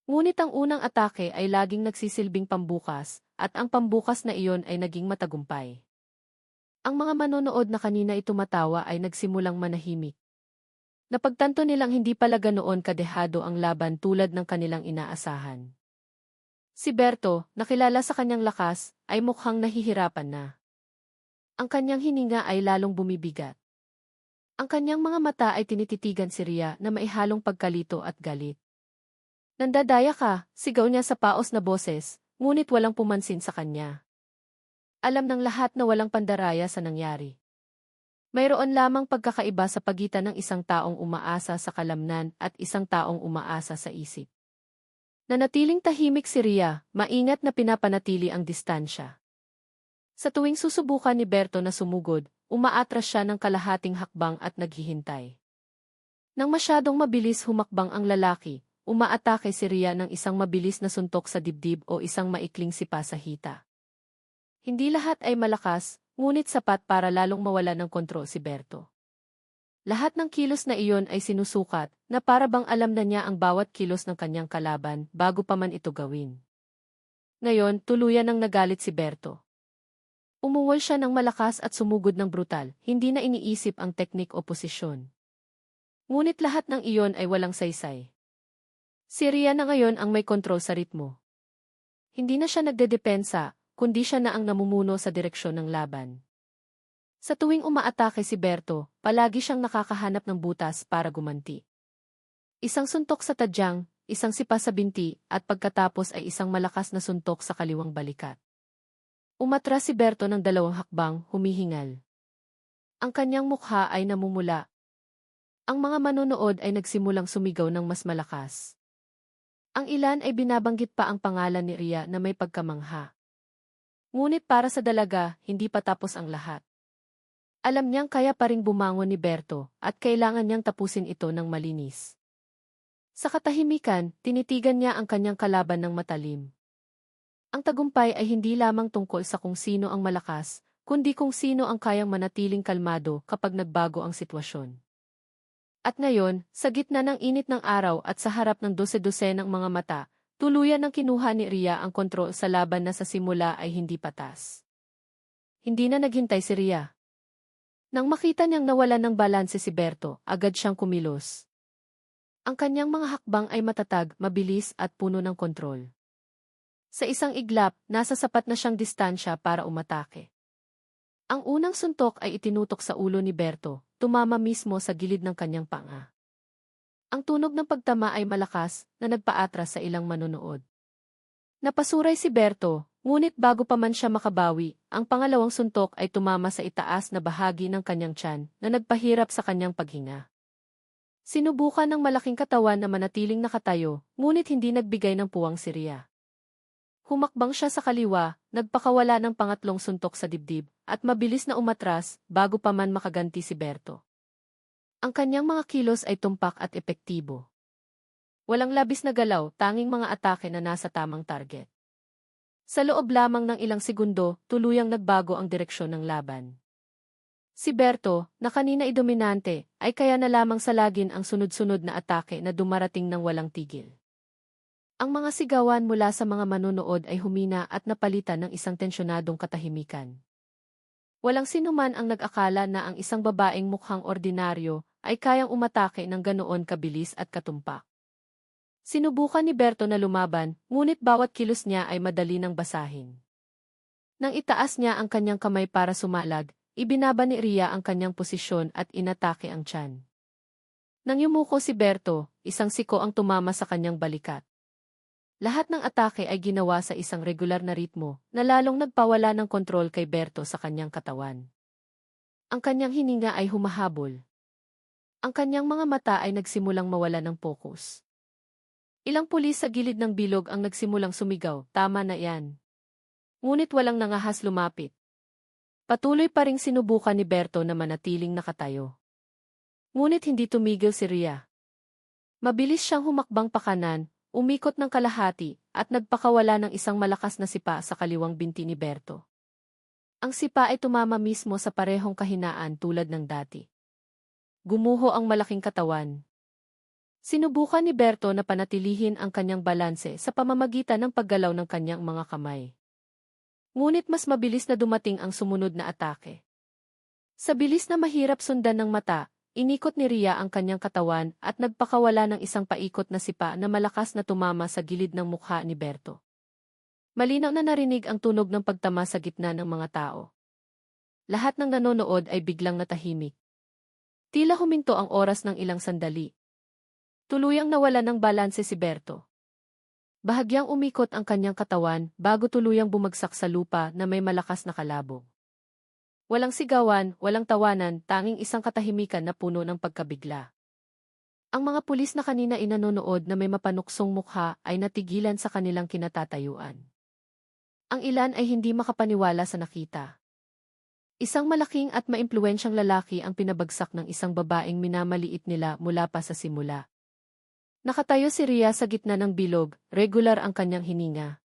Ngunit ang unang atake ay laging nagsisilbing pambukas, at ang pambukas na iyon ay naging matagumpay. Ang mga manonood na kanina ay tumatawa ay nagsimulang manahimik. Napagtanto nilang hindi pala ganoon kadehado ang laban tulad ng kanilang inaasahan. Si Berto, nakilala sa kanyang lakas, ay mukhang nahihirapan na. Ang kanyang hininga ay lalong bumibigat. Ang kanyang mga mata ay tinititigan si Rhea na maihalong pagkalito at galit. Nandadaya ka, sigaw niya sa paos na boses, ngunit walang pumansin sa kanya. Alam ng lahat na walang pandaraya sa nangyari. Mayroon lamang pagkakaiba sa pagitan ng isang taong umaasa sa kalamnan at isang taong umaasa sa isip. Nanatiling tahimik si Rhea, maingat na pinapanatili ang distansya. Sa tuwing susubukan ni Berto na sumugod, umaatras siya ng kalahating hakbang at naghihintay. Nang masyadong mabilis humakbang ang lalaki, umaatake si Rhea ng isang mabilis na suntok sa dibdib o isang maikling sipa sa hita. Hindi lahat ay malakas, ngunit sapat para lalong mawala ng kontrol si Berto. Lahat ng kilos na iyon ay sinusukat, na para bang alam na niya ang bawat kilos ng kanyang kalaban bago pa man ito gawin. Ngayon, tuluyan nang nagalit si Berto. Umungol siya ng malakas at sumugod ng brutal, hindi na iniisip ang teknik o posisyon. Ngunit lahat ng iyon ay walang saysay. Si Rhea na ngayon ang may kontrol sa ritmo. Hindi na siya nagdedepensa, kundi siya na ang namumuno sa direksyon ng laban. Sa tuwing umaatake si Berto, palagi siyang nakakahanap ng butas para gumanti. Isang suntok sa tadyang, isang sipa sa binti, at pagkatapos ay isang malakas na suntok sa kaliwang balikat. Umatras si Berto ng 2 hakbang, humihingal. Ang kanyang mukha ay namumula. Ang mga manonood ay nagsimulang sumigaw ng mas malakas. Ang ilan ay binabanggit pa ang pangalan ni Rhea na may pagkamangha. Ngunit para sa dalaga, hindi pa tapos ang lahat. Alam niyang kaya pa ring bumangon ni Berto at kailangan niyang tapusin ito ng malinis. Sa katahimikan, tinitigan niya ang kanyang kalaban ng matalim. Ang tagumpay ay hindi lamang tungkol sa kung sino ang malakas, kundi kung sino ang kayang manatiling kalmado kapag nagbago ang sitwasyon. At ngayon, sa gitna ng init ng araw at sa harap ng dose-dosenang mga mata, tuluyan ng kinuha ni Ria ang kontrol sa laban na sa simula ay hindi patas. Hindi na naghintay si Ria. Nang makita niyang nawalan ng balanse si Berto, agad siyang kumilos. Ang kanyang mga hakbang ay matatag, mabilis at puno ng kontrol. Sa isang iglap, nasa sapat na siyang distansya para umatake. Ang unang suntok ay itinutok sa ulo ni Berto, tumama mismo sa gilid ng kanyang panga. Ang tunog ng pagtama ay malakas na nagpaatras sa ilang manonood. Napasuray si Berto, ngunit bago pa man siya makabawi, ang pangalawang suntok ay tumama sa itaas na bahagi ng kanyang tiyan na nagpahirap sa kanyang paghinga. Sinubukan ng malaking katawan na manatiling nakatayo, ngunit hindi nagbigay ng puwang si Ria. Humakbang siya sa kaliwa, nagpakawala ng pangatlong suntok sa dibdib, at mabilis na umatras bago pa man makaganti si Berto. Ang kanyang mga kilos ay tumpak at epektibo. Walang labis na galaw, tanging mga atake na nasa tamang target. Sa loob lamang ng ilang segundo, tuluyang nagbago ang direksyon ng laban. Si Berto, na kanina ay dominante, ay kaya na lamang salagin ang sunod-sunod na atake na dumarating ng walang tigil. Ang mga sigawan mula sa mga manunood ay humina at napalitan ng isang tensyonadong katahimikan. Walang sinuman ang nag-akala na ang isang babaeng mukhang ordinaryo ay kayang umatake ng ganoon kabilis at katumpak. Sinubukan ni Berto na lumaban, ngunit bawat kilos niya ay madali nang basahin. Nang itaas niya ang kanyang kamay para sumalag, ibinaba ni Ria ang kanyang posisyon at inatake ang tiyan. Nang yumuko si Berto, isang siko ang tumama sa kanyang balikat. Lahat ng atake ay ginawa sa isang regular na ritmo na lalong nagpawala ng kontrol kay Berto sa kanyang katawan. Ang kanyang hininga ay humahabol. Ang kanyang mga mata ay nagsimulang mawala ng pokus. Ilang pulis sa gilid ng bilog ang nagsimulang sumigaw, "Tama na yan." Ngunit walang nangahas lumapit. Patuloy pa ring sinubukan ni Berto na manatiling nakatayo. Ngunit hindi tumigil si Ria. Mabilis siyang humakbang pakanan, umikot ng kalahati, at nagpakawala ng isang malakas na sipa sa kaliwang binti ni Berto. Ang sipa ay tumama mismo sa parehong kahinaan tulad ng dati. Gumuho ang malaking katawan. Sinubukan ni Berto na panatilihin ang kanyang balanse sa pamamagitan ng paggalaw ng kanyang mga kamay. Ngunit mas mabilis na dumating ang sumunod na atake. Sa bilis na mahirap sundan ng mata, inikot ni Ria ang kanyang katawan at nagpakawala ng isang paikot na sipa na malakas na tumama sa gilid ng mukha ni Berto. Malinaw na narinig ang tunog ng pagtama sa gitna ng mga tao. Lahat ng nanonood ay biglang natahimik. Tila huminto ang oras ng ilang sandali. Tuluyang nawala ng balanse si Berto. Bahagyang umikot ang kanyang katawan bago tuluyang bumagsak sa lupa na may malakas na kalabog. Walang sigawan, walang tawanan, tanging isang katahimikan na puno ng pagkabigla. Ang mga pulis na kanina inanonood na may mapanuksong mukha ay natigilan sa kanilang kinatatayuan. Ang ilan ay hindi makapaniwala sa nakita. Isang malaking at maimpluwensyang lalaki ang pinabagsak ng isang babaeng minamaliit nila mula pa sa simula. Nakatayo si Ria sa gitna ng bilog, regular ang kanyang hininga.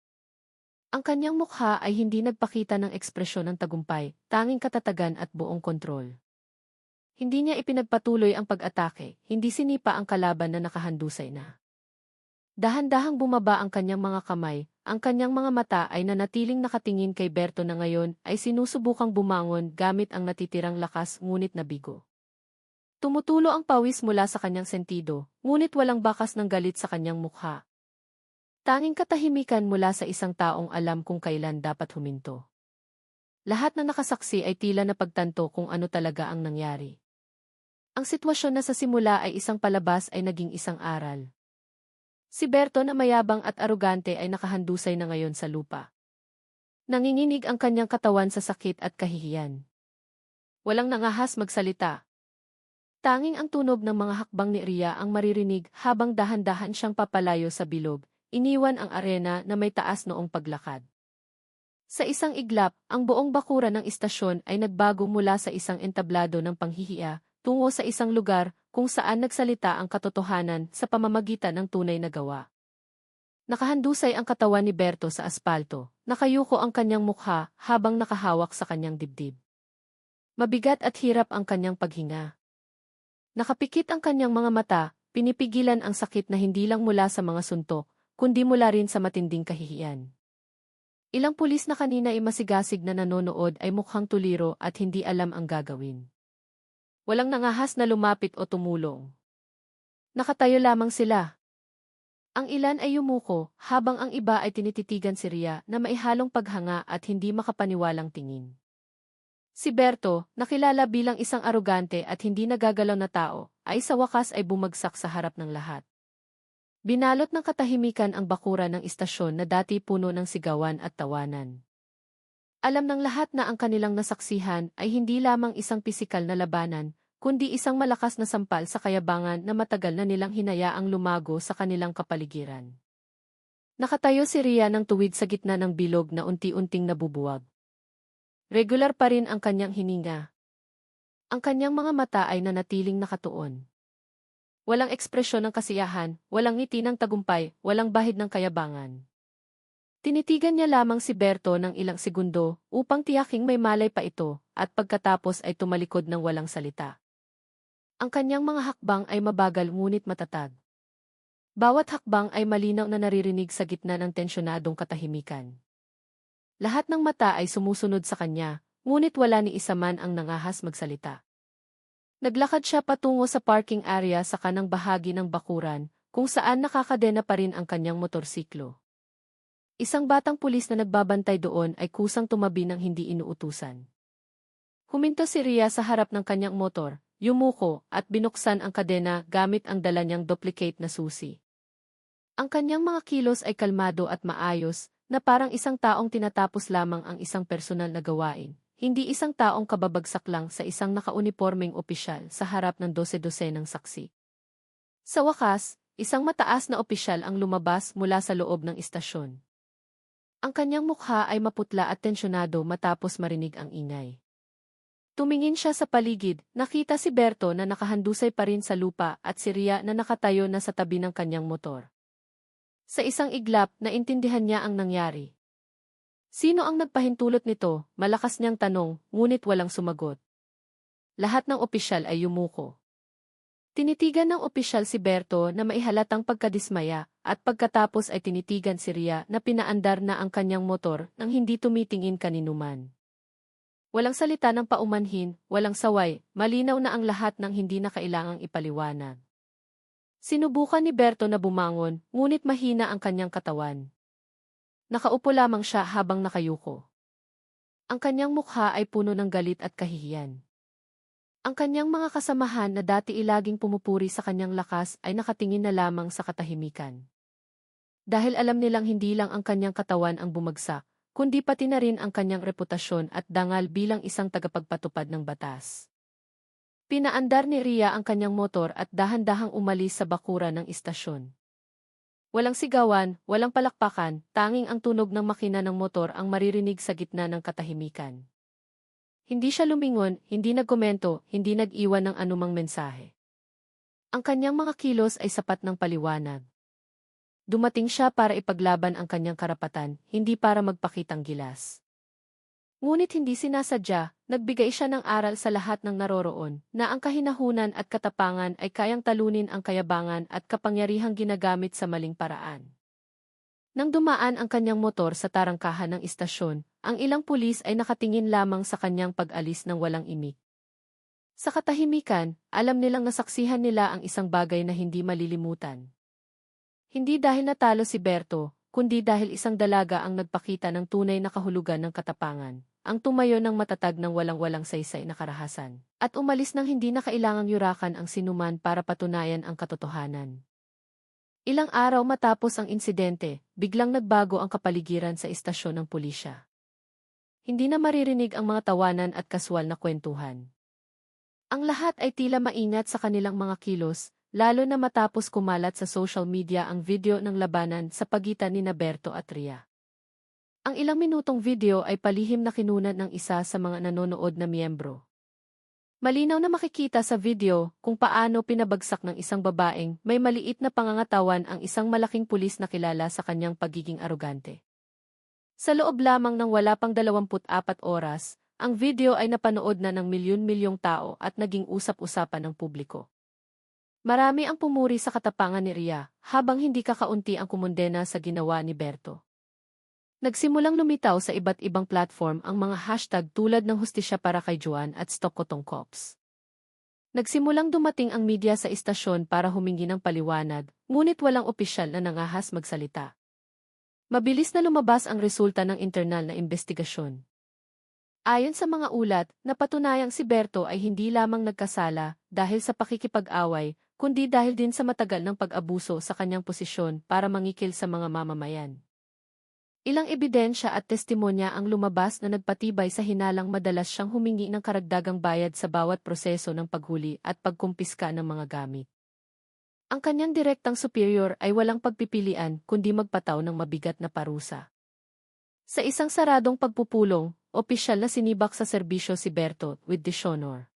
Ang kanyang mukha ay hindi nagpakita ng ekspresyon ng tagumpay, tanging katatagan at buong kontrol. Hindi niya ipinagpatuloy ang pag-atake, hindi sinipa ang kalaban na nakahandusay na. Dahan-dahang bumaba ang kanyang mga kamay, ang kanyang mga mata ay nanatiling nakatingin kay Berto na ngayon ay sinusubukang bumangon gamit ang natitirang lakas ngunit nabigo. Tumutulo ang pawis mula sa kanyang sentido, ngunit walang bakas ng galit sa kanyang mukha. Tanging katahimikan mula sa isang taong alam kung kailan dapat huminto. Lahat na nakasaksi ay tila napagtanto kung ano talaga ang nangyari. Ang sitwasyon na sa simula ay isang palabas ay naging isang aral. Si Berto na mayabang at arugante ay nakahandusay na ngayon sa lupa. Nanginginig ang kanyang katawan sa sakit at kahihiyan. Walang nangahas magsalita. Tanging ang tunog ng mga hakbang ni Ria ang maririnig habang dahan-dahan siyang papalayo sa bilog, iniwan ang arena na may taas noong paglakad. Sa isang iglap, ang buong bakuran ng istasyon ay nagbago mula sa isang entablado ng panghihiya tungo sa isang lugar kung saan nagsalita ang katotohanan sa pamamagitan ng tunay na gawa. Nakahandusay ang katawan ni Berto sa aspalto, nakayuko ang kanyang mukha habang nakahawak sa kanyang dibdib. Mabigat at hirap ang kanyang paghinga. Nakapikit ang kanyang mga mata, pinipigilan ang sakit na hindi lang mula sa mga suntok, kundi mula rin sa matinding kahihiyan. Ilang pulis na kanina ay masigasig na nanonood ay mukhang tuliro at hindi alam ang gagawin. Walang nangahas na lumapit o tumulong. Nakatayo lamang sila. Ang ilan ay yumuko, habang ang iba ay tinititigan si Ria na maihalong paghanga at hindi makapaniwalang tingin. Si Berto, nakilala bilang isang arogante at hindi nagagalaw na tao, ay sa wakas ay bumagsak sa harap ng lahat. Binalot ng katahimikan ang bakuran ng istasyon na dati puno ng sigawan at tawanan. Alam ng lahat na ang kanilang nasaksihan ay hindi lamang isang pisikal na labanan, kundi isang malakas na sampal sa kayabangan na matagal na nilang hinayaang lumago sa kanilang kapaligiran. Nakatayo si Ria ng tuwid sa gitna ng bilog na unti-unting nabubuwag. Regular pa rin ang kanyang hininga. Ang kanyang mga mata ay nanatiling nakatuon. Walang ekspresyon ng kasiyahan, walang ngiti ng tagumpay, walang bahid ng kayabangan. Tinitigan niya lamang si Berto ng ilang segundo upang tiyaking may malay pa ito at pagkatapos ay tumalikod ng walang salita. Ang kanyang mga hakbang ay mabagal ngunit matatag. Bawat hakbang ay malinaw na naririnig sa gitna ng tensyonadong katahimikan. Lahat ng mata ay sumusunod sa kanya, ngunit wala ni isa man ang nangahas magsalita. Naglakad siya patungo sa parking area sa kanang bahagi ng bakuran, kung saan nakakadena pa rin ang kanyang motorsiklo. Isang batang pulis na nagbabantay doon ay kusang tumabi ng hindi inuutusan. Huminto si Ria sa harap ng kanyang motor, yumuko at binuksan ang kadena gamit ang dala niyang duplicate na susi. Ang kanyang mga kilos ay kalmado at maayos, na parang isang taong tinatapos lamang ang isang personal na gawain. Hindi isang taong kababagsak lang sa isang nakaunipormeng opisyal sa harap ng 12-12 ng saksi. Sa wakas, isang mataas na opisyal ang lumabas mula sa loob ng istasyon. Ang kanyang mukha ay maputla at tensyonado matapos marinig ang ingay. Tumingin siya sa paligid, nakita si Berto na nakahandusay pa rin sa lupa at si Ria na nakatayo na sa tabi ng kanyang motor. Sa isang iglap, naintindihan niya ang nangyari. Sino ang nagpahintulot nito? Malakas niyang tanong, ngunit walang sumagot. Lahat ng opisyal ay yumuko. Tinitigan ng opisyal si Berto na maihalatang pagkadismaya, at pagkatapos ay tinitigan si Ria na pinaandar na ang kanyang motor nang hindi tumitingin kaninuman. Walang salita ng paumanhin, walang saway, malinaw na ang lahat ng hindi na kailangang ipaliwanag. Sinubukan ni Berto na bumangon, ngunit mahina ang kanyang katawan. Nakaupo lamang siya habang nakayuko. Ang kanyang mukha ay puno ng galit at kahihiyan. Ang kanyang mga kasamahan na dati ilaging pumupuri sa kanyang lakas ay nakatingin na lamang sa katahimikan. Dahil alam nilang hindi lang ang kanyang katawan ang bumagsak, kundi pati na rin ang kanyang reputasyon at dangal bilang isang tagapagpatupad ng batas. Pinaandar ni Ria ang kanyang motor at dahan-dahang umalis sa bakuran ng istasyon. Walang sigawan, walang palakpakan, tanging ang tunog ng makina ng motor ang maririnig sa gitna ng katahimikan. Hindi siya lumingon, hindi nagkomento, hindi nag-iwan ng anumang mensahe. Ang kanyang mga kilos ay sapat ng paliwanag. Dumating siya para ipaglaban ang kanyang karapatan, hindi para magpakitang gilas. Ngunit hindi sinasadya, nagbigay siya ng aral sa lahat ng naroroon, na ang kahinahunan at katapangan ay kayang talunin ang kayabangan at kapangyarihang ginagamit sa maling paraan. Nang dumaan ang kanyang motor sa tarangkahan ng istasyon, ang ilang pulis ay nakatingin lamang sa kanyang pag-alis ng walang imik. Sa katahimikan, alam nilang nasaksihan nila ang isang bagay na hindi malilimutan. Hindi dahil natalo si Berto, kundi dahil isang dalaga ang nagpakita ng tunay na kahulugan ng katapangan, ang tumayo ng matatag ng walang-walang saysay na karahasan, at umalis ng hindi na kailangang yurakan ang sinuman para patunayan ang katotohanan. Ilang araw matapos ang insidente, biglang nagbago ang kapaligiran sa istasyon ng pulisya. Hindi na maririnig ang mga tawanan at kaswal na kwentuhan. Ang lahat ay tila maingat sa kanilang mga kilos, lalo na matapos kumalat sa social media ang video ng labanan sa pagitan ni Berto at Ria. Ang ilang minutong video ay palihim na kinunan ng isa sa mga nanonood na miyembro. Malinaw na makikita sa video kung paano pinabagsak ng isang babaeng may maliit na pangangatawan ang isang malaking pulis na kilala sa kanyang pagiging arogante. Sa loob lamang ng wala pang 24 oras, ang video ay napanood na ng milyon-milyong tao at naging usap-usapan ng publiko. Marami ang pumuri sa katapangan ni Rhea, habang hindi kakaunti ang kumondena sa ginawa ni Berto. Nagsimulang lumitaw sa iba't ibang platform ang mga hashtag tulad ng hustisya para kay Juan at Stop Cotton Cops. Nagsimulang dumating ang media sa istasyon para humingi ng paliwanag, ngunit walang opisyal na nangahas magsalita. Mabilis na lumabas ang resulta ng internal na investigasyon. Ayon sa mga ulat, napatunayang si Berto ay hindi lamang nagkasala dahil sa pakikipag-away, kundi dahil din sa matagal ng pag-abuso sa kanyang posisyon para mangikil sa mga mamamayan. Ilang ebidensya at testimonya ang lumabas na nagpatibay sa hinalang madalas siyang humingi ng karagdagang bayad sa bawat proseso ng paghuli at pagkumpiska ng mga gamit. Ang kanyang direktang superior ay walang pagpipilian kundi magpataw ng mabigat na parusa. Sa isang saradong pagpupulong, opisyal na sinibak sa serbisyo si Berto with dishonor.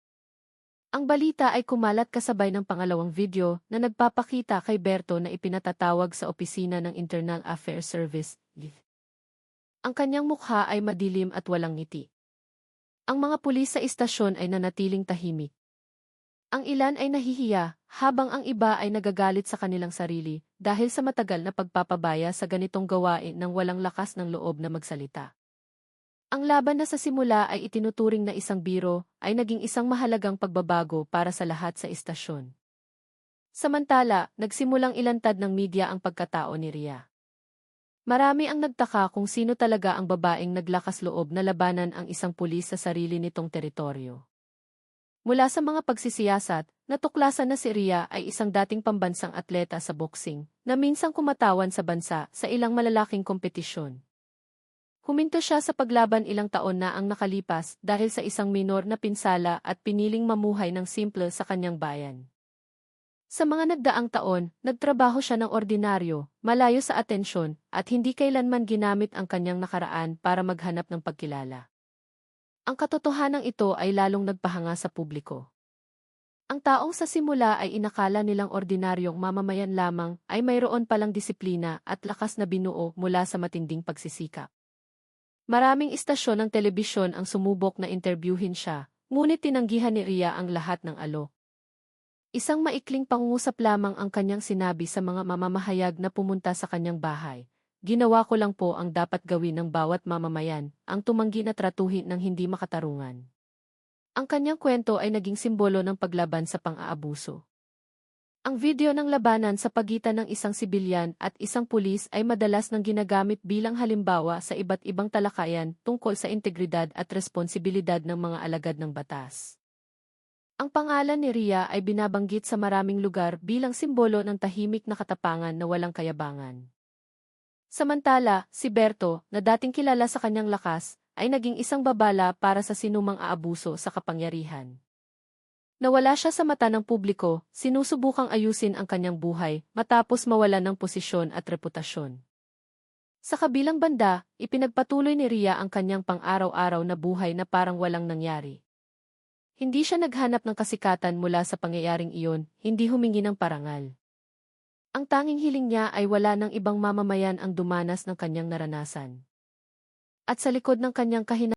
Ang balita ay kumalat kasabay ng pangalawang video na nagpapakita kay Berto na ipinatatawag sa opisina ng Internal Affairs Service. Ang kanyang mukha ay madilim at walang ngiti. Ang mga pulis sa istasyon ay nanatiling tahimik. Ang ilan ay nahihiya, habang ang iba ay nagagalit sa kanilang sarili dahil sa matagal na pagpapabaya sa ganitong gawain ng walang lakas ng loob na magsalita. Ang laban na sa simula ay itinuturing na isang biro ay naging isang mahalagang pagbabago para sa lahat sa istasyon. Samantala, nagsimulang ilantad ng media ang pagkatao ni Rhea. Marami ang nagtaka kung sino talaga ang babaeng naglakas loob na labanan ang isang pulis sa sarili nitong teritoryo. Mula sa mga pagsisiyasat, natuklasan na si Rhea ay isang dating pambansang atleta sa boxing na minsang kumatawan sa bansa sa ilang malalaking kompetisyon. Huminto siya sa paglaban ilang taon na ang nakalipas dahil sa isang minor na pinsala at piniling mamuhay ng simple sa kanyang bayan. Sa mga nagdaang taon, nagtrabaho siya ng ordinaryo, malayo sa atensyon, at hindi kailanman ginamit ang kanyang nakaraan para maghanap ng pagkilala. Ang katotohanan ito ay lalong nagpahanga sa publiko. Ang taong sa simula ay inakala nilang ordinaryong mamamayan lamang ay mayroon palang disiplina at lakas na binuo mula sa matinding pagsisikap. Maraming istasyon ng telebisyon ang sumubok na interbyuhin siya, ngunit tinanggihan ni Rhea ang lahat ng alok. Isang maikling pangungusap lamang ang kanyang sinabi sa mga mamamahayag na pumunta sa kanyang bahay. Ginawa ko lang po ang dapat gawin ng bawat mamamayan, ang tumanggi na tratuhin ng hindi makatarungan. Ang kanyang kwento ay naging simbolo ng paglaban sa pang-aabuso. Ang video ng labanan sa pagitan ng isang sibilyan at isang pulis ay madalas nang ginagamit bilang halimbawa sa iba't ibang talakayan tungkol sa integridad at responsibilidad ng mga alagad ng batas. Ang pangalan ni Rhea ay binabanggit sa maraming lugar bilang simbolo ng tahimik na katapangan na walang kayabangan. Samantala, si Berto, na dating kilala sa kanyang lakas, ay naging isang babala para sa sinumang aabuso sa kapangyarihan. Nawala siya sa mata ng publiko, sinusubukang ayusin ang kanyang buhay matapos mawalan ng posisyon at reputasyon. Sa kabilang banda, ipinagpatuloy ni Rhea ang kanyang pang-araw-araw na buhay na parang walang nangyari. Hindi siya naghanap ng kasikatan mula sa pangyayaring iyon, hindi humingi ng parangal. Ang tanging hiling niya ay wala ng ibang mamamayan ang dumanas ng kanyang naranasan. At sa likod ng kanyang